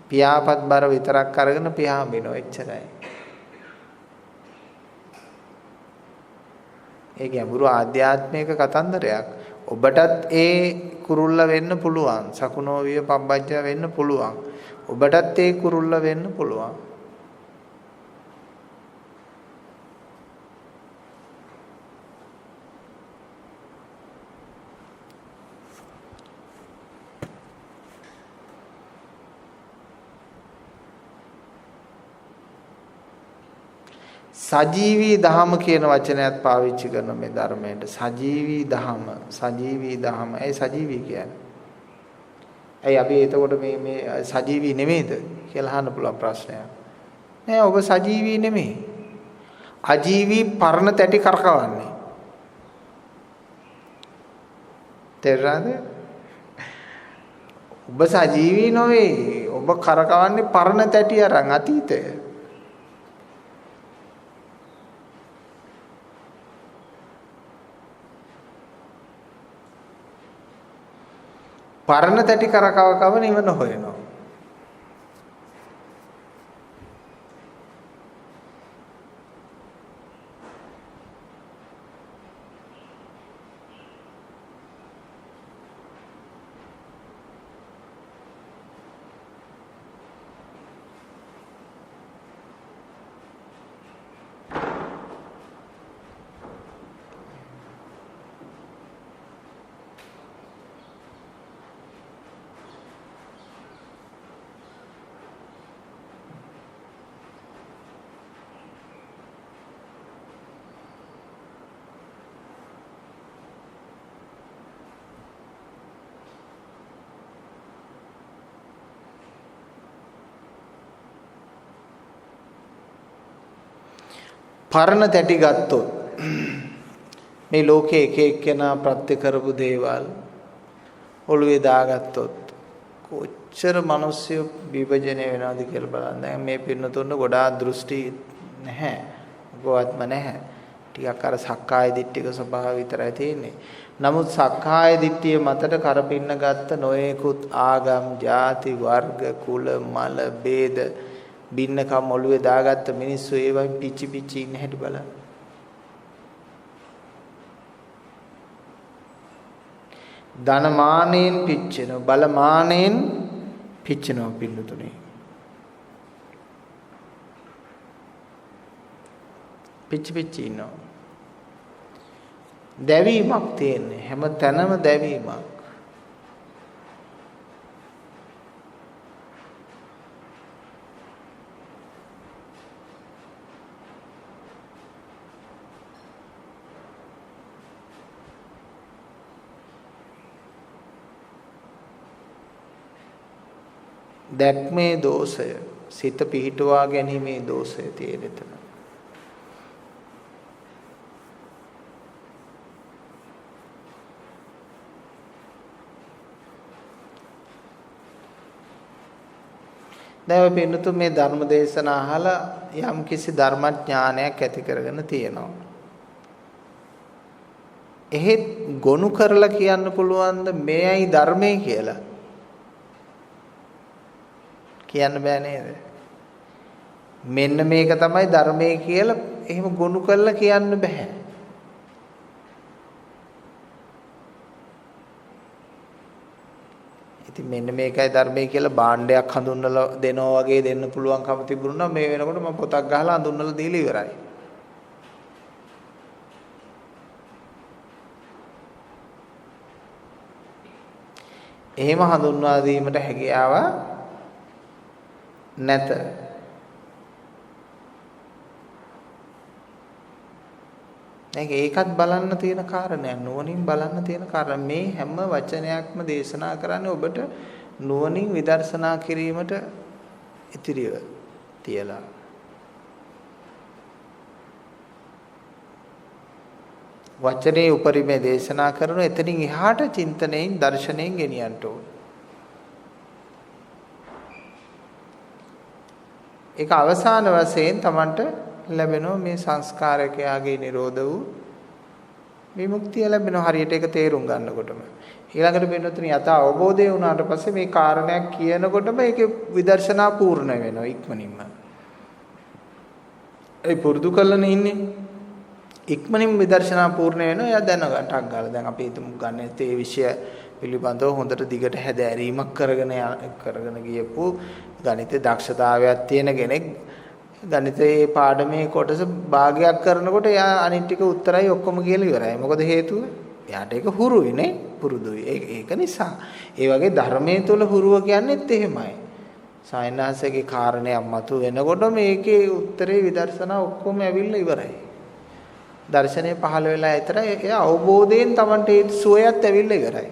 පියාපත් බර විතරක් අරගෙන පියාඹිනෝ එච්චරයි. ඒ ගැඹුරු ආධ්‍යාත්මික කතන්දරයක්. ඔබටත් ඒ කුරුල්ල වෙන්න පුළුවන්. සකුණෝ විය පබ්බජ්ජා වෙන්න පුළුවන්. ඔබටත් ඒ කුරුල්ල වෙන්න පුළුවන්. සජීවී දහම කියන වචනයත් පාවිච්චි කරන මේ ධර්මයට. සජීවී දහම, සජීවී දහම. ඒ සජීවී කියන්නේ. ඇයි අපි එතකොට මේ සජීවී නෙමෙයිද කියලා අහන්න පුළුවන් ප්‍රශ්නයක්. නෑ ඔබ සජීවී නෙමෙයි. අජීවී පරණ තැටි කරකවන්නේ. තේරුණාද? ඔබ සජීවී නොවේ. ඔබ කරකවන්නේ පරණ තැටි අරන් අතීතය. පරණ තැටි කරකව නිවන හොයනවා. පරණ තැටි ගත්තොත් මේ ලෝකේ එක එක්කෙනා ප්‍රත්‍ය කරපු දේවල් ඔළුවේ දාගත්තොත් කොච්චර මිනිස්සු විභජනය වෙනවද කියලා බලන්න. දැන් මේ පින්නතුන්ට ගොඩාක් දෘෂ්ටි නැහැ. ගොඩක්ම නැහැ. ටිකක් අර සක්කාය දිට්ඨික ස්වභාවය විතරයි තියෙන්නේ. නමුත් සක්කාය දිට්ඨිය මතට කරපින්න ගත්ත නොයෙකුත් ආගම්, ಜಾති, වර්ග, කුල, මල, ભેද බින්නකම් ඔළුවේ දාගත්ත මිනිස්සු ඒවයි පිච්චි පිච්චි ඉන්න හැටි බලන්න. ධනමානෙන් පිච්චෙන, බලමානෙන් පිච්චෙනවා පින්නතුනේ. පිච්චි පිච්චි ඉන්නවා. දැවීමක් තියෙන්නේ හැම තැනම දැවීමක්. දැක්මේ දෝෂය, සිත පිහිටුවා ගැනීමේ දෝෂය තියෙන එතන. දැන් පින්නතු මේ ධර්ම දේශනා අහලා යම් කිසි ධර්මඥානයක් ඇති කරගෙන තියෙනවා. එහෙත් ගොනු කරලා කියන්න පුළුවන්ද මේයි ධර්මයේ කියලා? කියන්න බෑ නේද? මෙන්න මේක තමයි ධර්මයේ කියලා එහෙම ගොනු කරලා කියන්න බෑ. ඉතින් මෙන්න මේකයි ධර්මයේ කියලා භාණ්ඩයක් හඳුන්වලා දෙනවා වගේ දෙන්න පුළුවන්කම තිබුණා මේ වෙනකොට මම පොතක් ගහලා හඳුන්වලා දීලා ඉවරයි. එහෙම හඳුන්වා දීමට හැකියාව නැත. ඒකත් බලන්න තියෙන කාරණයක්, නුවණින් බලන්න තියෙන කාරණා. මේ හැම වචනයක්ම දේශනා කරන්නේ ඔබට නුවණින් විදර්ශනා කිරීමට ඉතිරිව තියලා. වචනේ උපරිමේ දේශනා කරන එතනින් එහාට චින්තනයෙන් දර්ශනයෙන් ගෙනියන්න ඕන. ඒක අවසාන වශයෙන් Tamanට ලැබෙනවා මේ සංස්කාරකයාගේ නිරෝධ වූ විමුක්තිය ලැබෙනවා. හරියට ඒක තේරුම් ගන්නකොටම ඊළඟට වෙනතුනි යථා අවබෝධය වුණාට පස්සේ මේ කාරණයක් කියනකොටම ඒකේ විදර්ශනා පූර්ණ වෙනවා ඉක්මනින්ම. ඒ පුරුදු කරලානේ ඉන්නේ. ඉක්මනින් විදර්ශනා පූර්ණ වෙනවා. එයා දැනගටක් ගාලා දැන් අපි හිතමු ගන්න තේ විෂය පිළිබඳව හොඳට දිගට හැදෑරීමක් කරගෙන ගියපු ගණිතේ දක්ෂතාවයක් තියෙන කෙනෙක් ගණිතයේ පාඩමේ කොටස භාගයක් කරනකොට එයා අනිත් ටික උත්තරයි ඔක්කොම කියලා ඉවරයි. මොකද හේතුව? එයාට ඒක හුරුයි නේ, පුරුදුයි. ඒක නිසා. ඒ වගේ ධර්මයේ තුල හුරුව කියන්නේත් එහෙමයි. සායනාසයේ කාරණයක් මතු වෙනකොට මේකේ උත්තරේ විදර්ශනා ඔක්කොම ඇවිල්ලා ඉවරයි. දර්ශනය පහළ වෙලා ඇතරයි එයා අවබෝධයෙන් Tamanට ඒ සුවයත් ඇවිල්ලා ඉවරයි.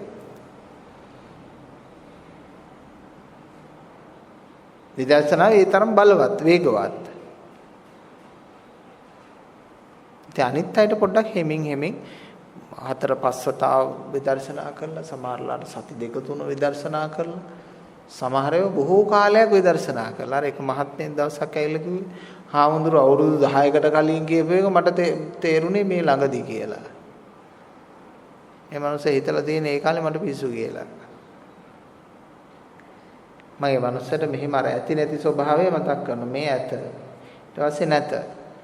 විදර්ශනා ඒ තරම් බලවත්, වේගවත්. ඉතින් අනිත් අයට පොඩ්ඩක් හෙමින් 4-5 වතාව විදර්ශනා කරලා සමහරලාට සති 2-3 විදර්ශනා කරලා සමහර ඒවා බොහෝ කාලයක් විදර්ශනා කරලා අර එක මහත්මයෙක් දවසක් ඇවිල්ලා කිව්වේ හාමුදුරුවෝ අවුරුදු 10කට කලින් කියපු එක මට තේරුනේ මේ ළඟදී කියලා. ඒ මනුස්සයා හිතලා තියෙන ඒ කාලේ මට පිස්සු කියලා. මගේ මනුස්සයට මෙහිම අර ඇති නැති ස්වභාවය මතක් කරනවා. මේ ඇත. ඊට පස්සේ නැත.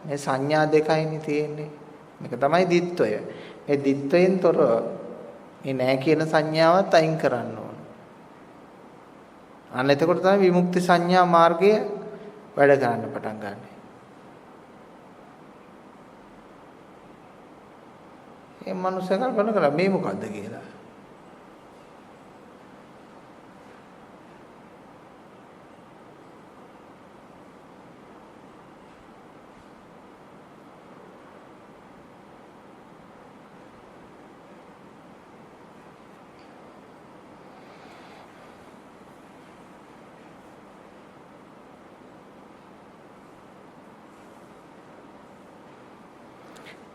මේ සංඥා දෙකයිනේ තියෙන්නේ. මේක තමයි දිත්වය. මේ දිත්වයෙන් තොරව මේ නැහැ කියන සංඥාවත් අයින් කරන්න ඕන. අන්න එතකොට තමයි විමුක්ති සංඥා මාර්ගය වැඩ ගන්න පටන් ගන්න. මේ මනුස්සයා කල්පනා කරා මේ මොකද්ද කියලා.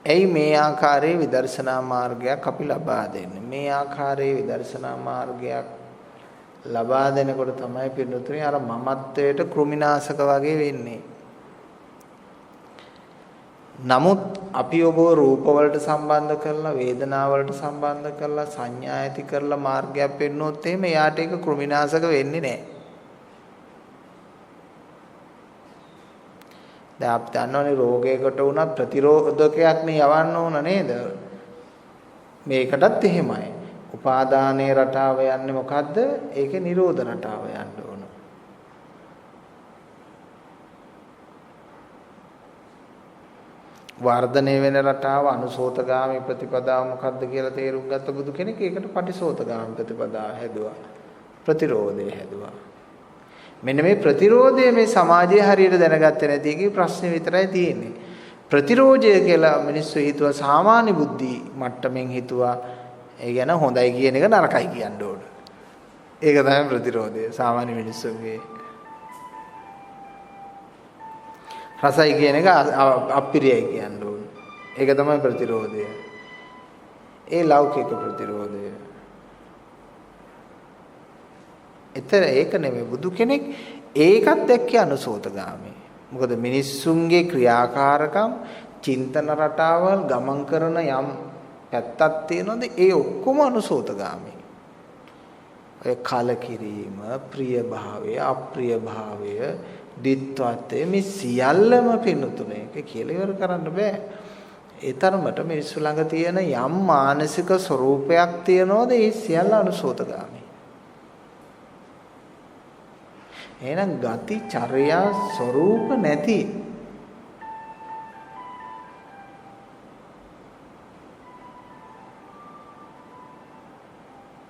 එයි මේ ආකාරයේ විදර්ශනා මාර්ගයක් අපි ලබා දෙන්නේ. මේ ආකාරයේ විදර්ශනා මාර්ගයක් ලබා දෙනකොට තමයි පින්නතුනේ අර මමත්වයට කෘමිනාශක වගේ වෙන්නේ. නමුත් අපි ඔබ රූප වලට සම්බන්ධ කරලා වේදනා වලට සම්බන්ධ කරලා සංඥා ඇති කරලා මාර්ගයක් පෙන්වුවොත් එහෙම එයාට ඒක කෘමිනාශක වෙන්නේ නැහැ. දැන් අපි දන්නවනේ රෝගයකට වුණත් ප්‍රතිරෝධකයක් නේ යවන්න ඕන නේද? මේකටත් එහෙමයි. උපාදානයේ රටාව යන්නේ මොකද්ද? ඒකේ නිරෝධ රටාව යන්න ඕන. වර්ධනය වෙන රටාව අනුසෝතගාමී ප්‍රතිපදාව මොකද්ද කියලා තේරුම් ගත්ත බුදු කෙනෙක් ඒකට පටිසෝතගාමී ප්‍රතිපදාව හැදුවා. ප්‍රතිරෝධය හැදුවා. මෙන්න මේ ප්‍රතිරෝධය මේ සමාජයේ හරියට දැනගත්තේ නැති එකේ ප්‍රශ්නේ විතරයි තියෙන්නේ. ප්‍රතිරෝධය කියලා මිනිස්සු හිතුවා සාමාන්‍ය බුද්ධි මට්ටමින් හිතුවා ඒ කියන හොඳයි කියන එක නරකයි කියන්න ඕන. ඒක තමයි ප්‍රතිරෝධය සාමාන්‍ය මිනිස්සුන්ගේ. රසයි කියන එක අප්‍රියයි කියන්න ඕන. ඒක තමයි ප්‍රතිරෝධය. ඒ ලෞකික ප්‍රතිරෝධය. ඒක නෙමෙයි බුදු කෙනෙක් ඒකත් දැක්කේ අනුසෝතගාමී. මොකද මිනිස්සුන්ගේ ක්‍රියාකාරකම්, චින්තන රටාවල් ගමන් කරන යම් පැත්තක් තියෙනවද ඒ ඔක්කොම අනුසෝතගාමී. ඔය කලකිරීම, ප්‍රිය භාවය, අප්‍රිය භාවය, ditthවත්වය මේ සියල්ලම පින්නතුනේ ඒක කියලා ඉවර කරන්න බෑ. ඒ තරමට මිනිස්සු ළඟ තියෙන යම් මානසික ස්වરૂපයක් තියනවද ඒ සියල්ල අනුසෝතගාමී. එහෙනම් ගති චර්යා ස්වરૂප නැති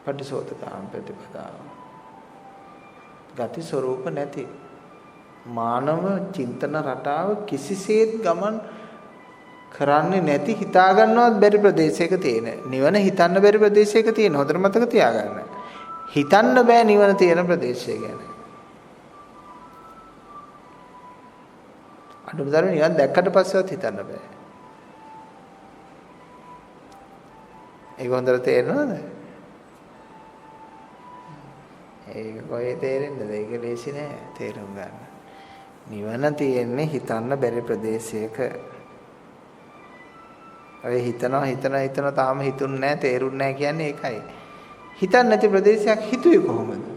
පටිසෝතගාම ප්‍රතිපදාව. ගති ස්වરૂප නැති මානව චින්තන රටාව කිසිසේත් ගමන් කරන්නේ නැති හිතා ගන්නවත් බැරි ප්‍රදේශයක තියෙන. නිවන හිතන්න බැරි ප්‍රදේශයක තියෙන. හොඳට මතක තියාගන්න. හිතන්න බෑ නිවන තියෙන ප්‍රදේශය ගැන. අනුබදර නිවන් දැක්කට පස්සෙවත් හිතන්න බෑ. ඒක හොඳට තේරෙනවද? ඒක කොහේ තේරෙන්නද? ඒක ලේසි නෑ තේරුම් ගන්න. නිවන තියෙන්නේ හිතන්න බැරි ප්‍රදේශයක. ඔය හිතනවා තාම හිතුන්නේ නැහැ තේරුන්නේ නැහැ කියන්නේ ඒකයි. හිතන්නේ නැති ප්‍රදේශයක් හිතුවේ කොහොමද?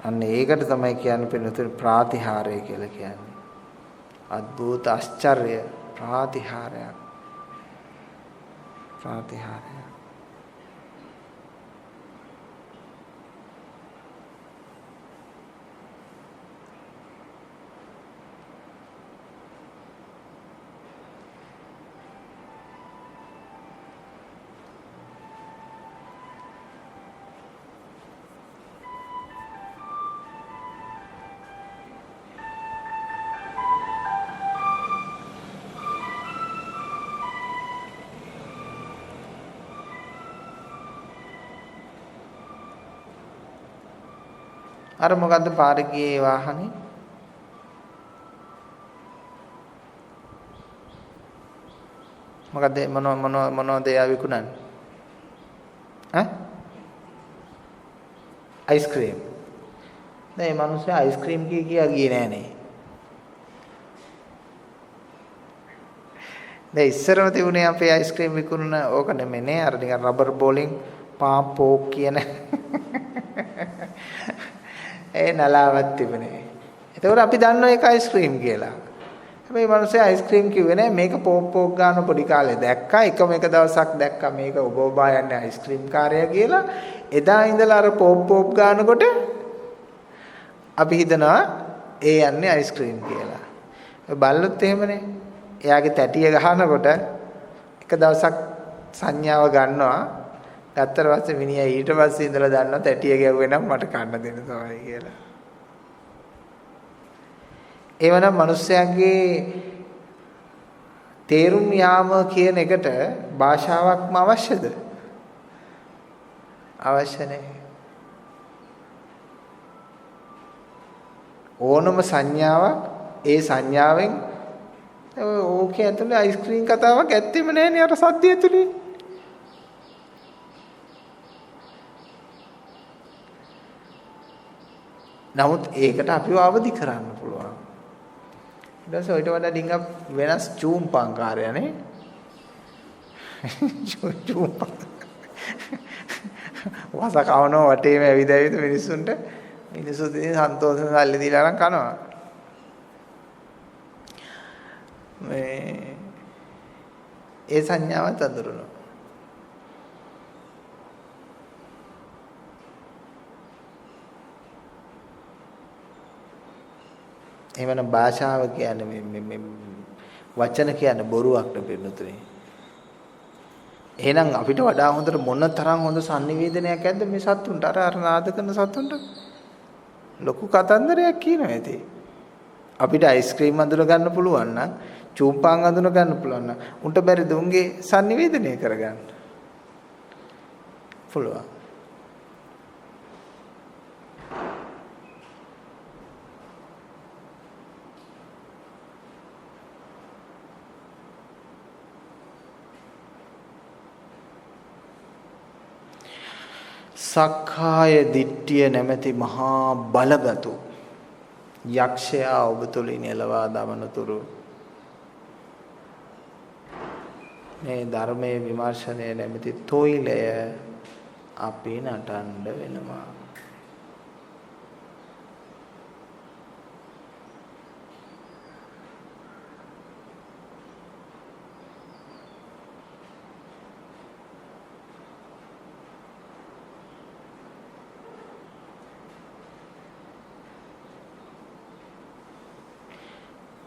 අන්න ඒකට තමයි කියන්නේ පින්නතුනි ප්‍රාතිහාරය කියලා කියන්නේ. අද්භූත ආශ්චර්ය ප්‍රාතිහාරයක්. ප්‍රාතිහාරය. අර මොකද්ද පාරේ ගියේ වාහනේ? මොකද්ද මොනවද එයා විකුණන්නේ? අයිස්ක්‍රීම්. දැන් මේ මිනිස්සු අයිස්ක්‍රීම් කියා ගියේ නෑනේ. දැන් ඉස්සරම තිබුණේ අපේ අයිස්ක්‍රීම් විකුණන ඕක නෙමෙයි අර නිකන් රබර් බෝලින් පාපෝ කියන ඒ නලාවක් තිබුණේ. ඒතකොට අපි දන්නවා ඒක අයිස්ක්‍රීම් කියලා. හැබැයි මිනිස්සු අයිස්ක්‍රීම් කිව්වේ නෑ මේක පෝක් ගන්න පොඩි කාලේ දැක්කා එකම එක දවසක් දැක්කා මේක ඔබ ඔබා යන්නේ අයිස්ක්‍රීම් කාර්යය කියලා. එදා ඉඳලා අර පෝක් ගන්නකොට අපි හිතනවා ඒ යන්නේ අයිස්ක්‍රීම් කියලා. ඔය බල්ලොත් එහෙමනේ. එයාගේ තැටිය ගහනකොට එක දවසක් සංඥාව ගන්නවා. ගත්තට පස්සේ මිනිහා ඊට පස්සේ ඉඳලා දන්නවා තැටිය ගැව්වේ නම් මට කන්න දෙන්න තමයි කියලා. එවනම් මිනිස්යාගේ තේරුම් යාම කියන එකට භාෂාවක්ම අවශ්‍යද? අවශ්‍ය නැහැ. ඕනම සංඥාවක් ඒ සංඥාවෙන් ඕකේ ඇතුලේ අයිස්ක්‍රීම් කතාවක් ඇත්තෙම නැහැනේ අර සද්දය ඇතුලේ. නමුත් ඒකට අපිව අවදි කරන්න පුළුවන්. ඊට පස්සේ ඔයිට වඩා ඩිංගක් වෙනස් චූම්පංකාරයනේ. චූම්පං. වාස කවනෝ වටේම ඇවිද ඇවිද මිනිස්සුන්ට මිනිස්සු ඉතින් සන්තෝෂෙන් සල්ලි දීලා අරන් කනවා. ඒ සංඥාවත් අඳුරනවා. එවන භාෂාව කියන්නේ මේ වචන කියන්නේ බොරුවක් නෙවෙයි. එහෙනම් අපිට වඩා හොඳට මොන තරම් හොඳ sannivedanayak ඇද්ද මේ සත්තුන්ට අර නාද කරන සත්තුන්ට ලොකු කතන්දරයක් කියනවා ඇති. අපිට අයිස්ක්‍රීම් අඳුර ගන්න පුළුවන් නම් චූම්පාන් අඳුර ගන්න පුළුවන් නම් උන්ට බැරිද උන්ගේ sannivedanaya කරගන්න? පුළුවන්. සක්කාය දිට්ඨිය නැමැති මහා බලගතු යක්ෂයා ඔබ තුලින් එළවා දමනතුරු මේ ධර්මයේ විමර්ශනය නැමැති තොইলය අපි නටන්න වෙනවා.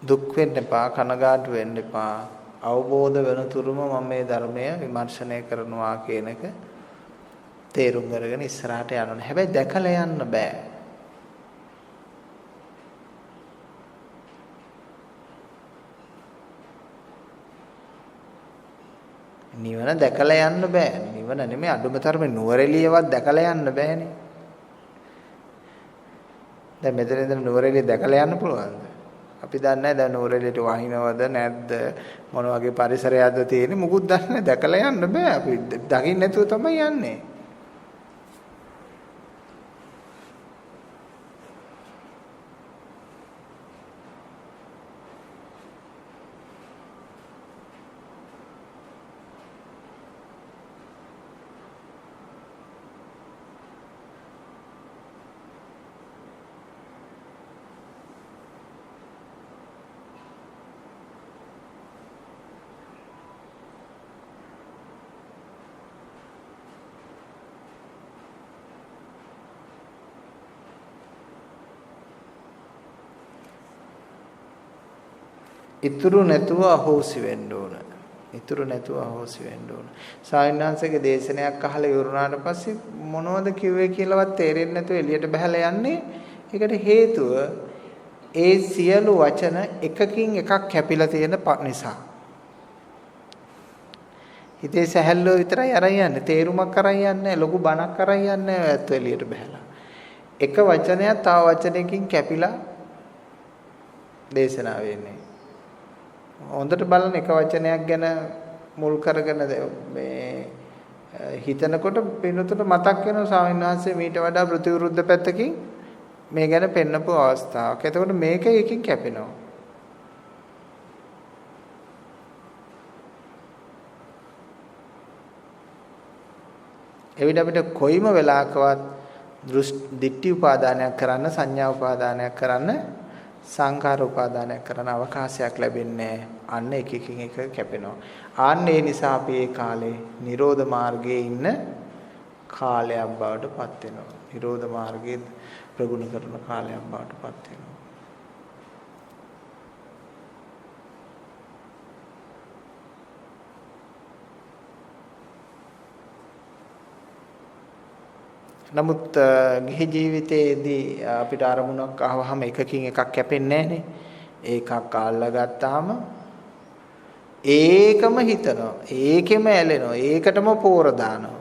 දුක් වෙන්න එපා, කනගාටු වෙන්න එපා. අවබෝධ වෙන තුරුම මම මේ ධර්මය විමර්ශනය කරනවා කියන එක තේරුම් අරගෙන ඉස්සරහට යන්න ඕනේ. හැබැයි දැකලා යන්න බෑ. නිවන දැකලා යන්න බෑ. නිවන නෙමෙයි අඩුම තරමේ නුවරඑළියවත් දැකලා යන්න බෑනේ. දැන් මෙතන ඉඳන් නුවරඑළිය දැකලා යන්න පුළුවන්ද? අපි දන්නේ නැහැ දැන් නුවරඑළියට වහිනවද නැද්ද මොන වගේ පරිසරයක්ද තියෙන්නේ මුකුත් දන්නේ නැහැ. දැකලා යන්න බෑ. අපි දකින්න නැතුව තමයි යන්නේ. ඉතුරු නැතුව අහෝසි වෙන්න ඕන. ඉතුරු නැතුව අහෝසි වෙන්න ඕන. සායනාංශගේ දේශනයක් අහලා ඉවරුනාට පස්සේ මොනවද කිව්වේ කියලාවත් තේරෙන්නේ නැතුව එළියට බහලා යන්නේ. ඒකට හේතුව ඒ සියලු වචන එකකින් එකක් කැපිලා තියෙන නිසා. හිතේ සැහැල්ලුව විතරයි අරන් යන්නේ. තේරුමක් අරන් යන්නේ ලොකු බණක් අරන් යන්නේ ඇත්ත එළියට බහලා. එක වචනයක් තව වචනයකින් කැපිලා දේශනා වෙන්නේ. හොඳට බලන්න එක වචනයක් ගැන මුල් කරගෙන මේ හිතනකොට පින්නතුට මතක් වෙනවා ස්වාමීන් වහන්සේ මීට වඩා ප්‍රතිවිරුද්ධ පැත්තකින් මේ ගැන පෙන්නපු අවස්ථාවක්. එතකොට මේක එකකින් කැපෙනවා. එවිට අපිට කොයිම වෙලාවකවත් දිට්ඨි උපාදානයක් කරන්න, සංඥා උපාදානයක් කරන්න, සංකාර උපාදානයක් කරන අවකාශයක් ලැබෙන්නේ අන්න එකකින් එක කැපෙනවා. ආන්න ඒ නිසා අපි මේ කාලේ නිරෝධ මාර්ගයේ ඉන්න කාලයක් බවට පත් වෙනවා. නිරෝධ මාර්ගයේ ප්‍රගුණ කරන කාලයක් බවට පත් වෙනවා. නමුත් ගිහි ජීවිතයේදී අපිට අරමුණක් ආවහම එකකින් එකක් කැපෙන්නේ නැහනේ. ඒකක් අල්ලා ගත්තාම ඒකම හිතනවා, ඒකෙම ඇලෙනවා, ඒකටම පෝර දානවා.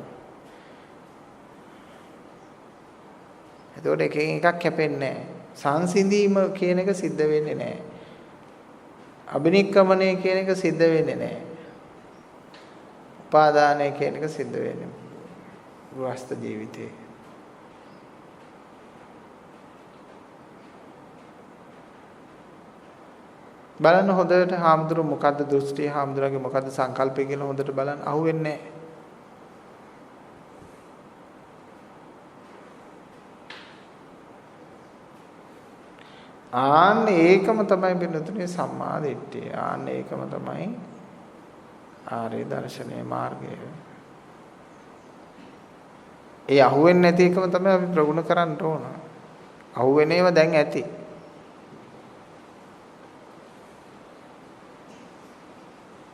එතකොට එකකින් එකක් කැපෙන්නේ නැහැ. සංසිඳීම කියන එක සිද්ධ වෙන්නේ නැහැ. අබිනික්කමණය කියන එක සිද්ධ වෙන්නේ නැහැ. උපාදානය කියන එක සිද්ධ වෙන්නේ ගෘහස්ත ජීවිතේ. බලන්න හොඳට හාමුදුරු මොකද්ද දෘෂ්ටි හාමුදුරගේ මොකද්ද සංකල්පය කියලා හොඳට බලන්න අහුවෙන්නේ නැහැ. ආන්න ඒකම තමයි බිනතුනේ සම්මා දිට්ඨිය. ආන්න ඒකම තමයි ආර්ය දර්ශනීය මාර්ගය. ඒ අහුවෙන්නේ නැති එකම තමයි අපි ප්‍රගුණ කරන්න ඕන. අහුවෙන ඒවා දැන් ඇති.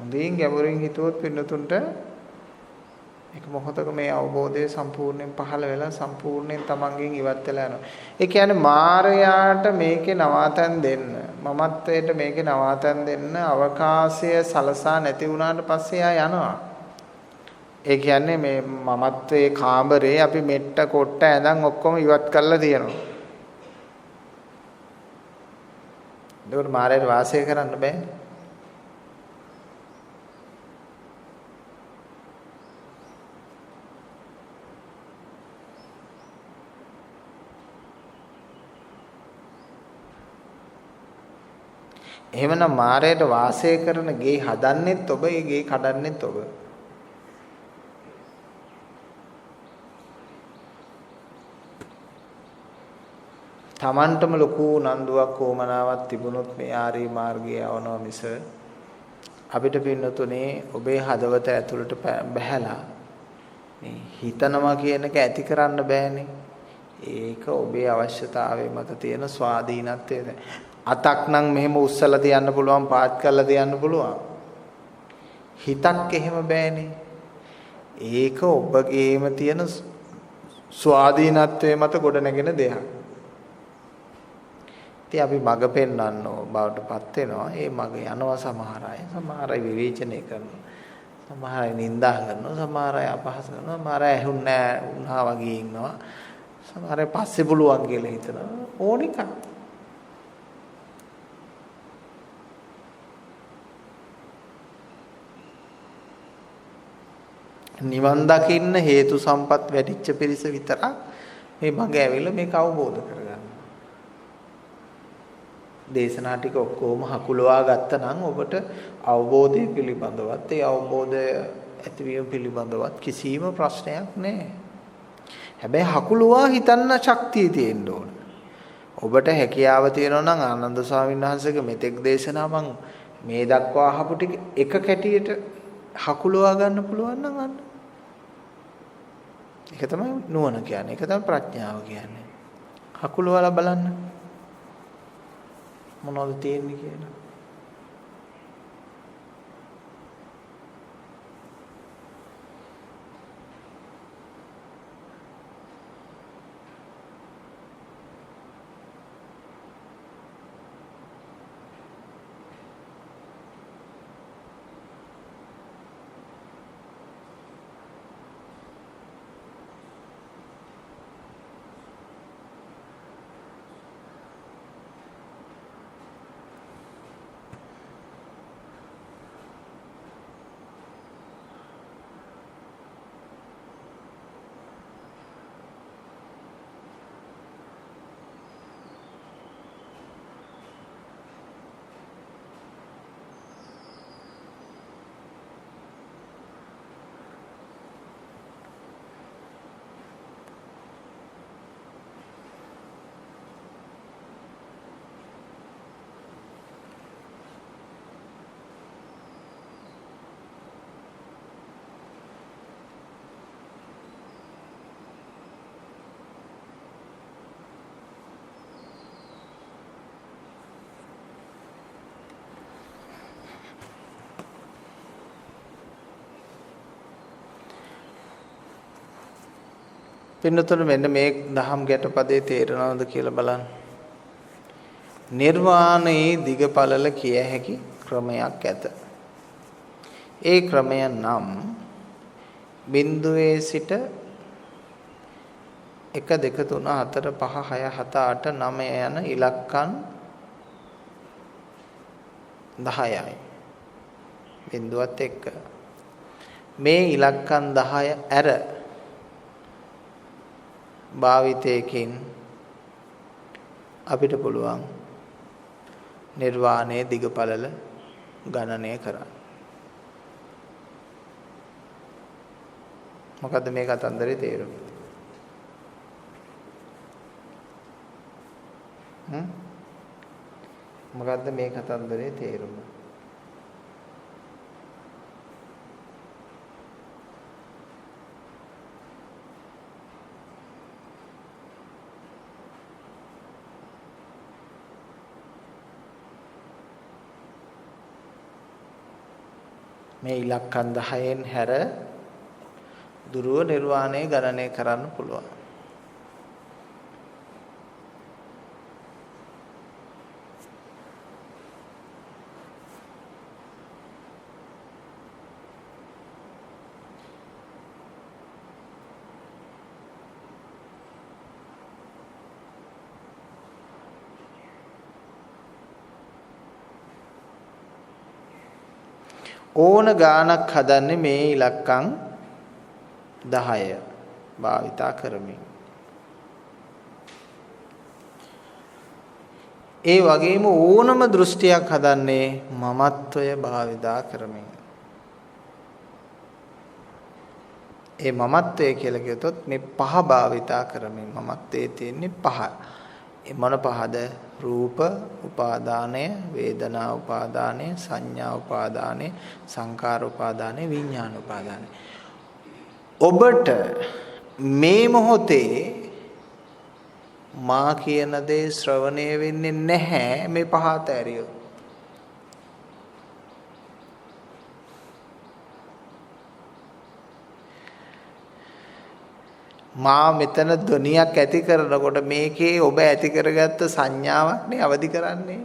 හොඳින් ගැඹුරින් හිතුවොත් පින්නතුන්ට එක මොහොතක මේ අවබෝධය සම්පූර්ණයෙන් පහළ වෙලා සම්පූර්ණයෙන් තමන්ගෙන් ඉවත් වෙලා යනවා. ඒ කියන්නේ මායයට මේකේ නවාතැන් දෙන්න, මමත්වයට මේකේ නවාතැන් දෙන්න අවකාශය සලසා නැති වුණාට පස්සේ ආ යනවා. ඒ කියන්නේ මේ මමත්වයේ කාමරේ අපි මෙට්ට කොට්ට ඇඳන් ඔක්කොම ඉවත් කරලා තියෙනවා. ඒකට මායයට වාසය කරන්න බෑනේ. එහෙමනම් මායයට වාසය කරන ගේ හදන්නෙත් ඔබ, ඒ ගේ කඩන්නෙත් ඔබ. තමන්ටම ලොකු නන්දුවක් ඕමනාවක් තිබුණොත් මේ ආර්ය මාර්ගයේ යවනවා මිස අපිට පින්නතුනේ ඔබේ හදවත ඇතුළට බැහැලා මේ හිතනවා කියන එක ඇති කරන්න බෑනේ. ඒක ඔබේ අවශ්‍යතාවය මත තියෙන ස්වාධීනත්වය. අතක් නම් මෙහෙම උස්සලා තියන්න පුළුවන්, පාත් කරලා තියන්න පුළුවන්. හිතක් එහෙම බෑනේ. ඒක ඔබගේම තියෙන ස්වාධීනත්වයේ මත ගොඩනැගෙන දෙයක්. ඉතින් අපි මඟ පෙන්වන්නෝ බවටපත් වෙනවා. ඒ මඟ යනවා සමහර අය. සමහර අය විවේචනය කරනවා. සමහර අය නිඳා කරනවා. සමහර අය අපහාස කරනවා. සමහර අය ඇහුන්නේ නැහැ උන්හා වගේ ඉන්නවා. සමහර අය පස්සේ පුළුවන් කියලා හිතනවා. ඕනික නිවන් දකින්න හේතු සම්පත් වැඩිච්ච පිරිස විතරක් මේ මඟ ඇවිල්ලා මේක අවබෝධ කරගන්නවා. දේශනා ටික ඔක්කොම හකුලවා ගත්තනම් ඔබට අවබෝධය පිළිබඳවත් ඒ අවබෝධය ඇතිවීම පිළිබඳවත් කිසිම ප්‍රශ්නයක් නැහැ. හැබැයි හකුලවා හිතන්න ශක්තිය තියෙන්න ඕන. ඔබට හැකියාව තියෙනවා නම් ආනන්ද ස්වාමීන් වහන්සේගේ මෙතෙක් දේශනා මම මේ දක්වා අහපු ටික එක කැටියට හකුලවා ගන්න පුළුවන් නම් අන්න. ඒක තමයි නුවණ කියන්නේ. ඒක තමයි ප්‍රඥාව කියන්නේ. හකුලවලා බලන්න. මොනවද තියෙන්නේ කියලා. පින්නතුනේ මෙන්න මේ දහම් ගැටපදේ තේරෙනවද කියලා බලන්න. නිර්වාණයේ දිගපළල කිය හැකි ක්‍රමයක් ඇත. ඒ ක්‍රමය නම් බිඳුවේ සිට 1 2 3 4 5 6 7 8 9 යන ඉලක්කම් 10යි. බිඳුවත් එක්ක. මේ ඉලක්කම් 10 ඇර භාවිතයකින් අපිට පුළුවන් නිර්වාණය දිගපළල ගණනය කරන්න. මොකද්ද මේ කතන්දරේ තේරුම? මොකද්ද මේ කතන්දරේ තේරුම? මේ ඉලක්කම් 10න් හැර දුරව නිර්වාණය ගණනය කරන්න පුළුවන්. ඕන ගානක් හදන්නේ මේ ඉලක්කම් 10 භාවිතා කරමින්. ඒ වගේම ඕනම දෘෂ්ටියක් හදන්නේ මමත්වය භාවිතා කරමින්. ඒ මමත්වය කියලා කියතොත් මේ පහ භාවිතා කරමින්. මමත්වයේ තියෙන්නේ පහ. ඒ මොන පහද? රූප උපාදානය, වේදනා උපාදානය, සංඥා උපාදානය, සංකාර උපාදානය, විඥාන උපාදානය. ඔබට මේ මොහොතේ මා කියන දේ ශ්‍රවණය වෙන්නේ නැහැ මේ පහ අතහැරියොත්. මා මෙතන ධ්වනියක් ඇති කරනකොට මේකේ ඔබ ඇති කරගත්ත සංඥාවක් නේ අවදි කරන්නේ.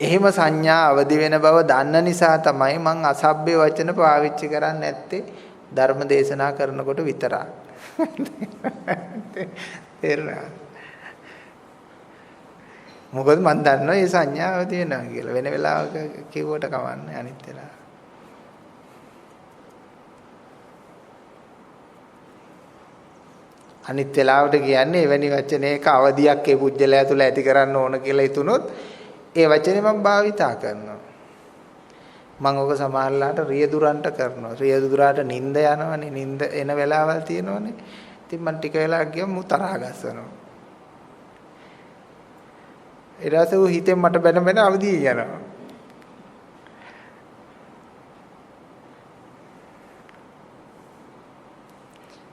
එහෙම සංඥා අවදි වෙන බව දන්න නිසා තමයි මං අසභ්‍ය වචන පාවිච්චි කරන්නේ නැත්තේ ධර්ම දේශනා කරනකොට විතරයි. තේරුණා? මොකද මං දන්නවා මේ සංඥාව තියෙනවා කියලා. වෙන වෙලාවක කිව්වට කවන්නේ අනිත් වෙලාව. අනිත් වෙලාවට කියන්නේ එවැනි වචනයක අවදියක් ඒ පුජ්‍යලයා තුල ඇති කරන්න ඕන කියලා හිතුනොත් ඒ වචනේ මම භාවිතා කරනවා. මම ඔක සමහරලාට රියදුරන්ට කරනවා. රියදුරාට නිින්ද යනවනේ. නිින්ද එන වෙලාවල් තියෙනවනේ. ඉතින් මම ටික වෙලාවක් ගියම මු තරහ ගස්සනවා. ඊට පස්සේ ඌ හිතෙන් මට බැන බැන අවදි යනවා.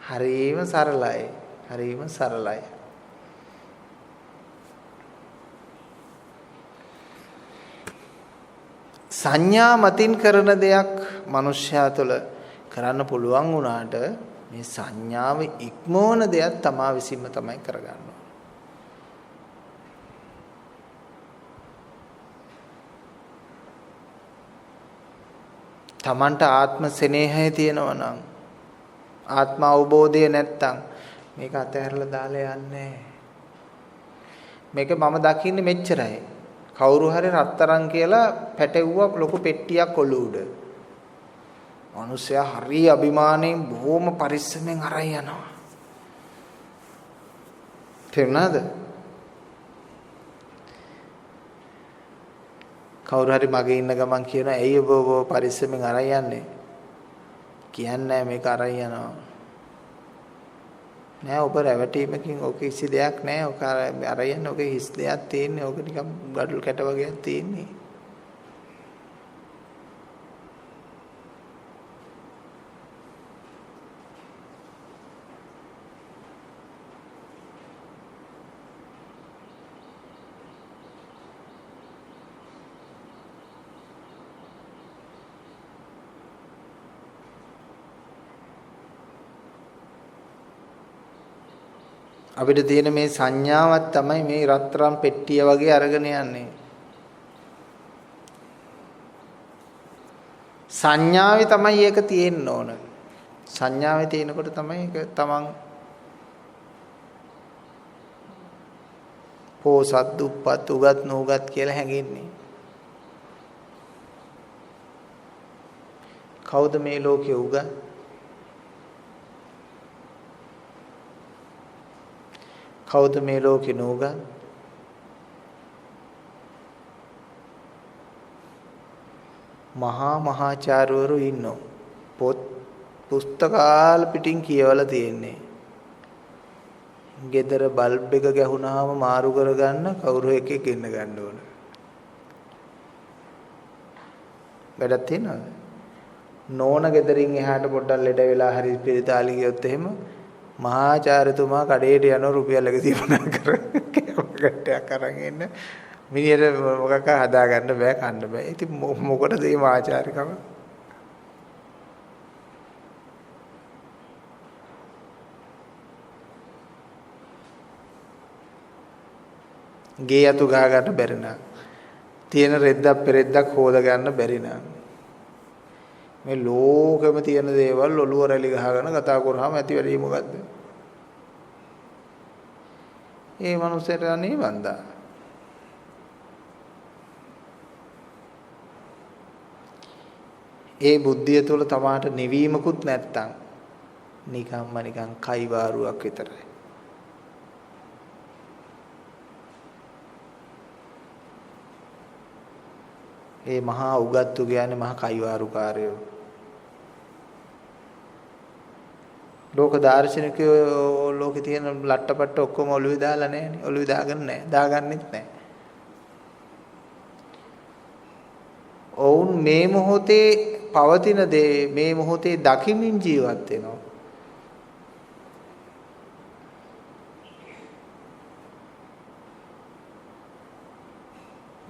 හරිම සරලයි. හරිම සරලයි. සංඥා මතින් කරන දෙයක් මනුෂ්‍යයා තුළ කරන්න පුළුවන් වුණාට මේ සංඥාව ඉක්මවන දෙයක් තමා විසින්ම තමයි කරගන්න ඕන. තමන්ට ආත්ම ස්නේහය තියෙනවා නම් ආත්ම අවබෝධය නැත්තම් මේක අතහැරලා දාලා යන්නේ. මේක මම දකින්නේ මෙච්චරයි. කවුරු හරි රත්තරන් කියලා පැටවුවක් ලොකු පෙට්ටියක් ඔලුව උඩ. මිනිස්සයා හරි අභිමාණයෙන් බොහොම පරිස්සමෙන් අරන් යනවා. තේරුණාද? කවුරු හරි මගේ ඉන්න ගමන් කියනවා ඇයි ඔබ පරිස්සමෙන් අරන් යන්නේ? කියන්නේ මේක අරන් යනවා. නෑ ඔබ රැවටීමකින් ඔක කිසි දෙයක් නෑ. ඔක අරන් යන ඔක හිස් දෙයක් තියෙන්නේ. ඔක නිකන් ගඩොල් කැට වගේක් තියෙන්නේ. අපිට තියෙන මේ සංඥාවක් තමයි මේ රත්තරන් පෙට්ටිය වගේ අරගෙන යන්නේ. සංඥාවේ තමයි ඒක තියෙන්න ඕන. සංඥාවේ තියෙනකොට තමයි ඒක තමන් පෝසත් දුප්පත් උගත් නුගත් කියලා හැඟෙන්නේ. කවුද මේ ලෝකේ උගත්? කවුද මේ ලෝකේ නුගත්? මහා මහාචාර්යවරු ඉන්නෝ. පොත් පුස්තකාල පිටින් කියවලා තියෙන්නේ. ගෙදර බල්බ් එක ගැහුණාම මාරු කරගන්න කවුරු එකෙක් ඉන්න ගන්න ඕන. වැඩක් තියනවද? නෝන ගෙදරින් එහාට පොඩ්ඩක් ලෙඩ වෙලා හරි පිරිතාලි ගියොත් එහෙම මහාචාර්යතුමා කඩේට යන රුපියල් 150 කර අරන් එන්න. මිනිහට මොකක් හදා ගන්න බෑ කන්න බෑ. ඉතින් මොකටද මේ ආචාර්යකම? ගේ යතු ගහ ගන්න බැරි නම් තියෙන රෙද්දක් පෙරෙද්දක් හොද ගන්න බැරි නම් මේ ලෝකෙම තියෙන දේවල් ඔළුව රැලි ගහගෙන කතා කරාම ඇති වෙන්නේ මොකද්ද? ඒ මනුස්සයට අනේ වන්දා. ඒ බුද්ධිය තුළ තමාට නිවීමකුත් නැත්තම් නිකන් කයිවාරුවක් විතරයි. ඒ මහා උගත්තු කියන්නේ මහා කයිවාරුකාරයෝ. ලෝක දාර්ශනිකයෝ ලෝකේ තියෙන ලට්ටපට්ට ඔක්කොම ඔළුවේ දාලා නැහැනේ. ඔළුවේ දාගන්න නැහැ. දාගන්නෙත් නැහැ. ඔවුන් මේ මොහොතේ පවතින දේ මේ මොහොතේ දකිමින් ජීවත් වෙනවා.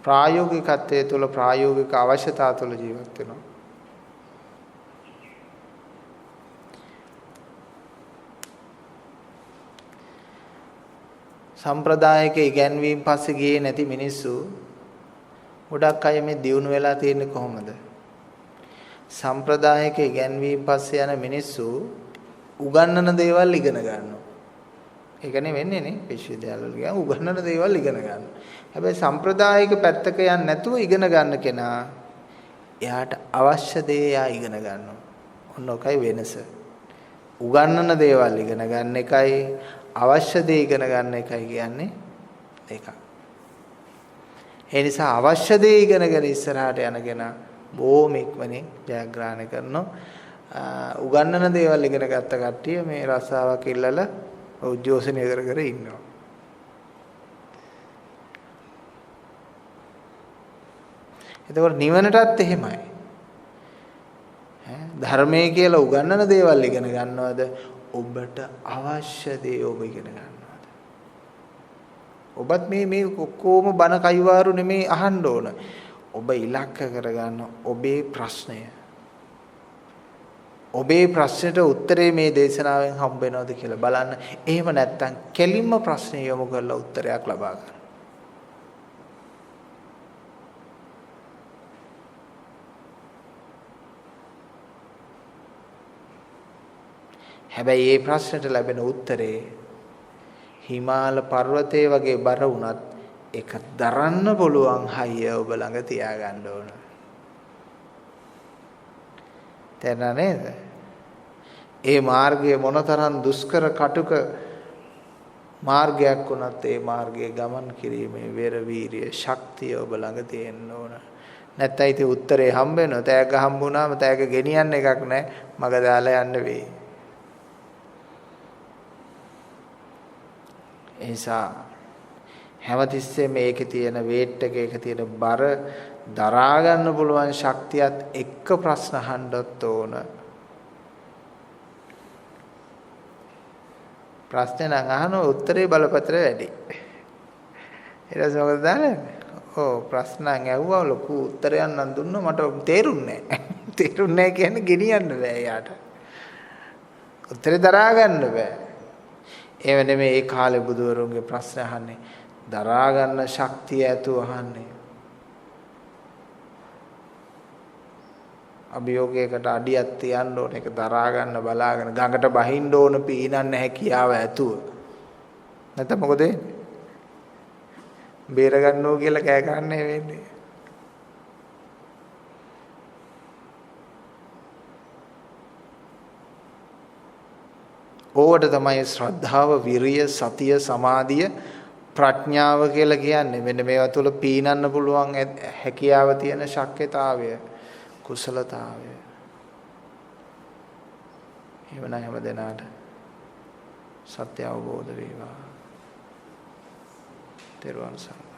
ප්‍රායෝගිකත්වයේ තුල ප්‍රායෝගික අවශ්‍යතාව තුල ජීවත් වෙනවා. සම්ප්‍රදායික ඉගැන්වීම් පස්සේ ගියේ නැති මිනිස්සු ගොඩක් අය මේ දියුණු වෙලා තියෙන්නේ කොහොමද? සම්ප්‍රදායික ඉගැන්වීම් පස්සේ යන මිනිස්සු උගන්නන දේවල් ඉගෙන ගන්නවා. ඒකනේ වෙන්නේ නේ විශ්වවිද්‍යාලවල ගියා උගන්නන දේවල් ඉගෙන ගන්නවා. හැබැයි සම්ප්‍රදායික පැත්තක යන්නේ නැතුව ඉගෙන ගන්න කෙනා එයාට අවශ්‍ය දේ එයා ඉගෙන ගන්නවා. ඔන්න ඔකයි වෙනස. උගන්නන දේවල් ඉගෙන ගන්න එකයි අවශ්‍ය දේ ඉගෙන ගන්න එකයි කියන්නේ දෙකක්. ඒ නිසා අවශ්‍ය දේ ඉගෙනගෙන ඉස්සරහට යනගෙන බොහොම ඉක්මනින් ජයග්‍රහණය කරනවා. උගන්නන දේවල් ඉගෙන ගත්ත කට්ටිය මේ රස්සාවක් ඉල්ලලා උද්‍යෝෂණය කර කර ඉන්නවා. එතකොට නිවනටත් එහෙමයි. ධර්මයේ කියලා උගන්නන දේවල් ඉගෙන ගන්නවද? ඔබට අවශ්‍ය දේ ඔබ ඉගෙන ගන්නවද? ඔබත් මේ කොහොම බන කයිවාරු නෙමේ අහන්න ඕන. ඔබ ඉලක්ක කරගන්න ඔබේ ප්‍රශ්නය. ඔබේ ප්‍රශ්නෙට උත්තරේ මේ දේශනාවෙන් හම්බ වෙනවද කියලා බලන්න. එහෙම නැත්නම් කෙලින්ම ප්‍රශ්නේ යොමු කරලා උත්තරයක් ලබා ගන්න. හැබැයි මේ ප්‍රශ්නෙට ලැබෙන උත්තරේ හිමාල පර්වතයේ වගේ බර වුණත් ඒක දරන්න පුළුවන් හයිය ඔබ ළඟ තියාගන්න ඕන. තේරුණා නේද? ඒ මාර්ගය මොනතරම් දුෂ්කර කටුක මාර්ගයක් වුණත් ඒ මාර්ගයේ ගමන් කිරීමේ වෙර වීරිය ශක්තිය ඔබ ළඟ තියෙන්න ඕන. නැත්නම් ඉතින් උත්තරේ හම්බ වෙනවා. තෑග්ග හම්බුනාම තෑග්ග ගෙනියන්න එකක් නැහැ. මග දාලා යන්න වෙයි. එනිසා හැමතිස්සෙම මේකේ තියෙන වේට් එකේ තියෙන බර දරා ගන්න පුළුවන් ශක්තියත් එක්ක ප්‍රශ්න අහන්නත් ඕන. ප්‍රශ්න නම් අහන උත්තරේ බලපත්‍රය වැඩි. ඊට පස්සේ මොකද දාන්නේ? ඔව් ප්‍රශ්න ඇහුවා ලොකු උත්තරයක් නම් දුන්නා මට තේරුන්නේ නැහැ. තේරුන්නේ නැහැ කියන්නේ ගෙනියන්න බෑ යාට. උත්තරේ දරා ගන්න බෑ. ඒව නෙමෙයි ඒ කාලේ බුදුවරුන්ගේ ප්‍රශ්න අහන්නේ. දරා ගන්න ශක්තිය ඇතුව අහන්නේ. අභියෝගයකට අඩියක් තියන්න ඕන ඒක දරා ගන්න බලාගෙන ගඟට බහින්න ඕන පීනන්න හැකියාව ඇතුව. නැත්නම් මොකද වෙන්නේ? බේර ගන්නෝ කියලා කෑ ගන්නෑ වෙන්නේ. ඕවට තමයි ශ්‍රද්ධාව, විරිය, සතිය, සමාධිය, ප්‍රඥාව කියලා කියන්නේ. මෙන්න මේවා තුළ පීනන්න පුළුවන් හැකියාව තියෙන ශක්්‍යතාවය, කුසලතාවය. එවන හැම දෙනාට සත්‍ය අවබෝධ වේවා. තෙරුවන් සරණයි.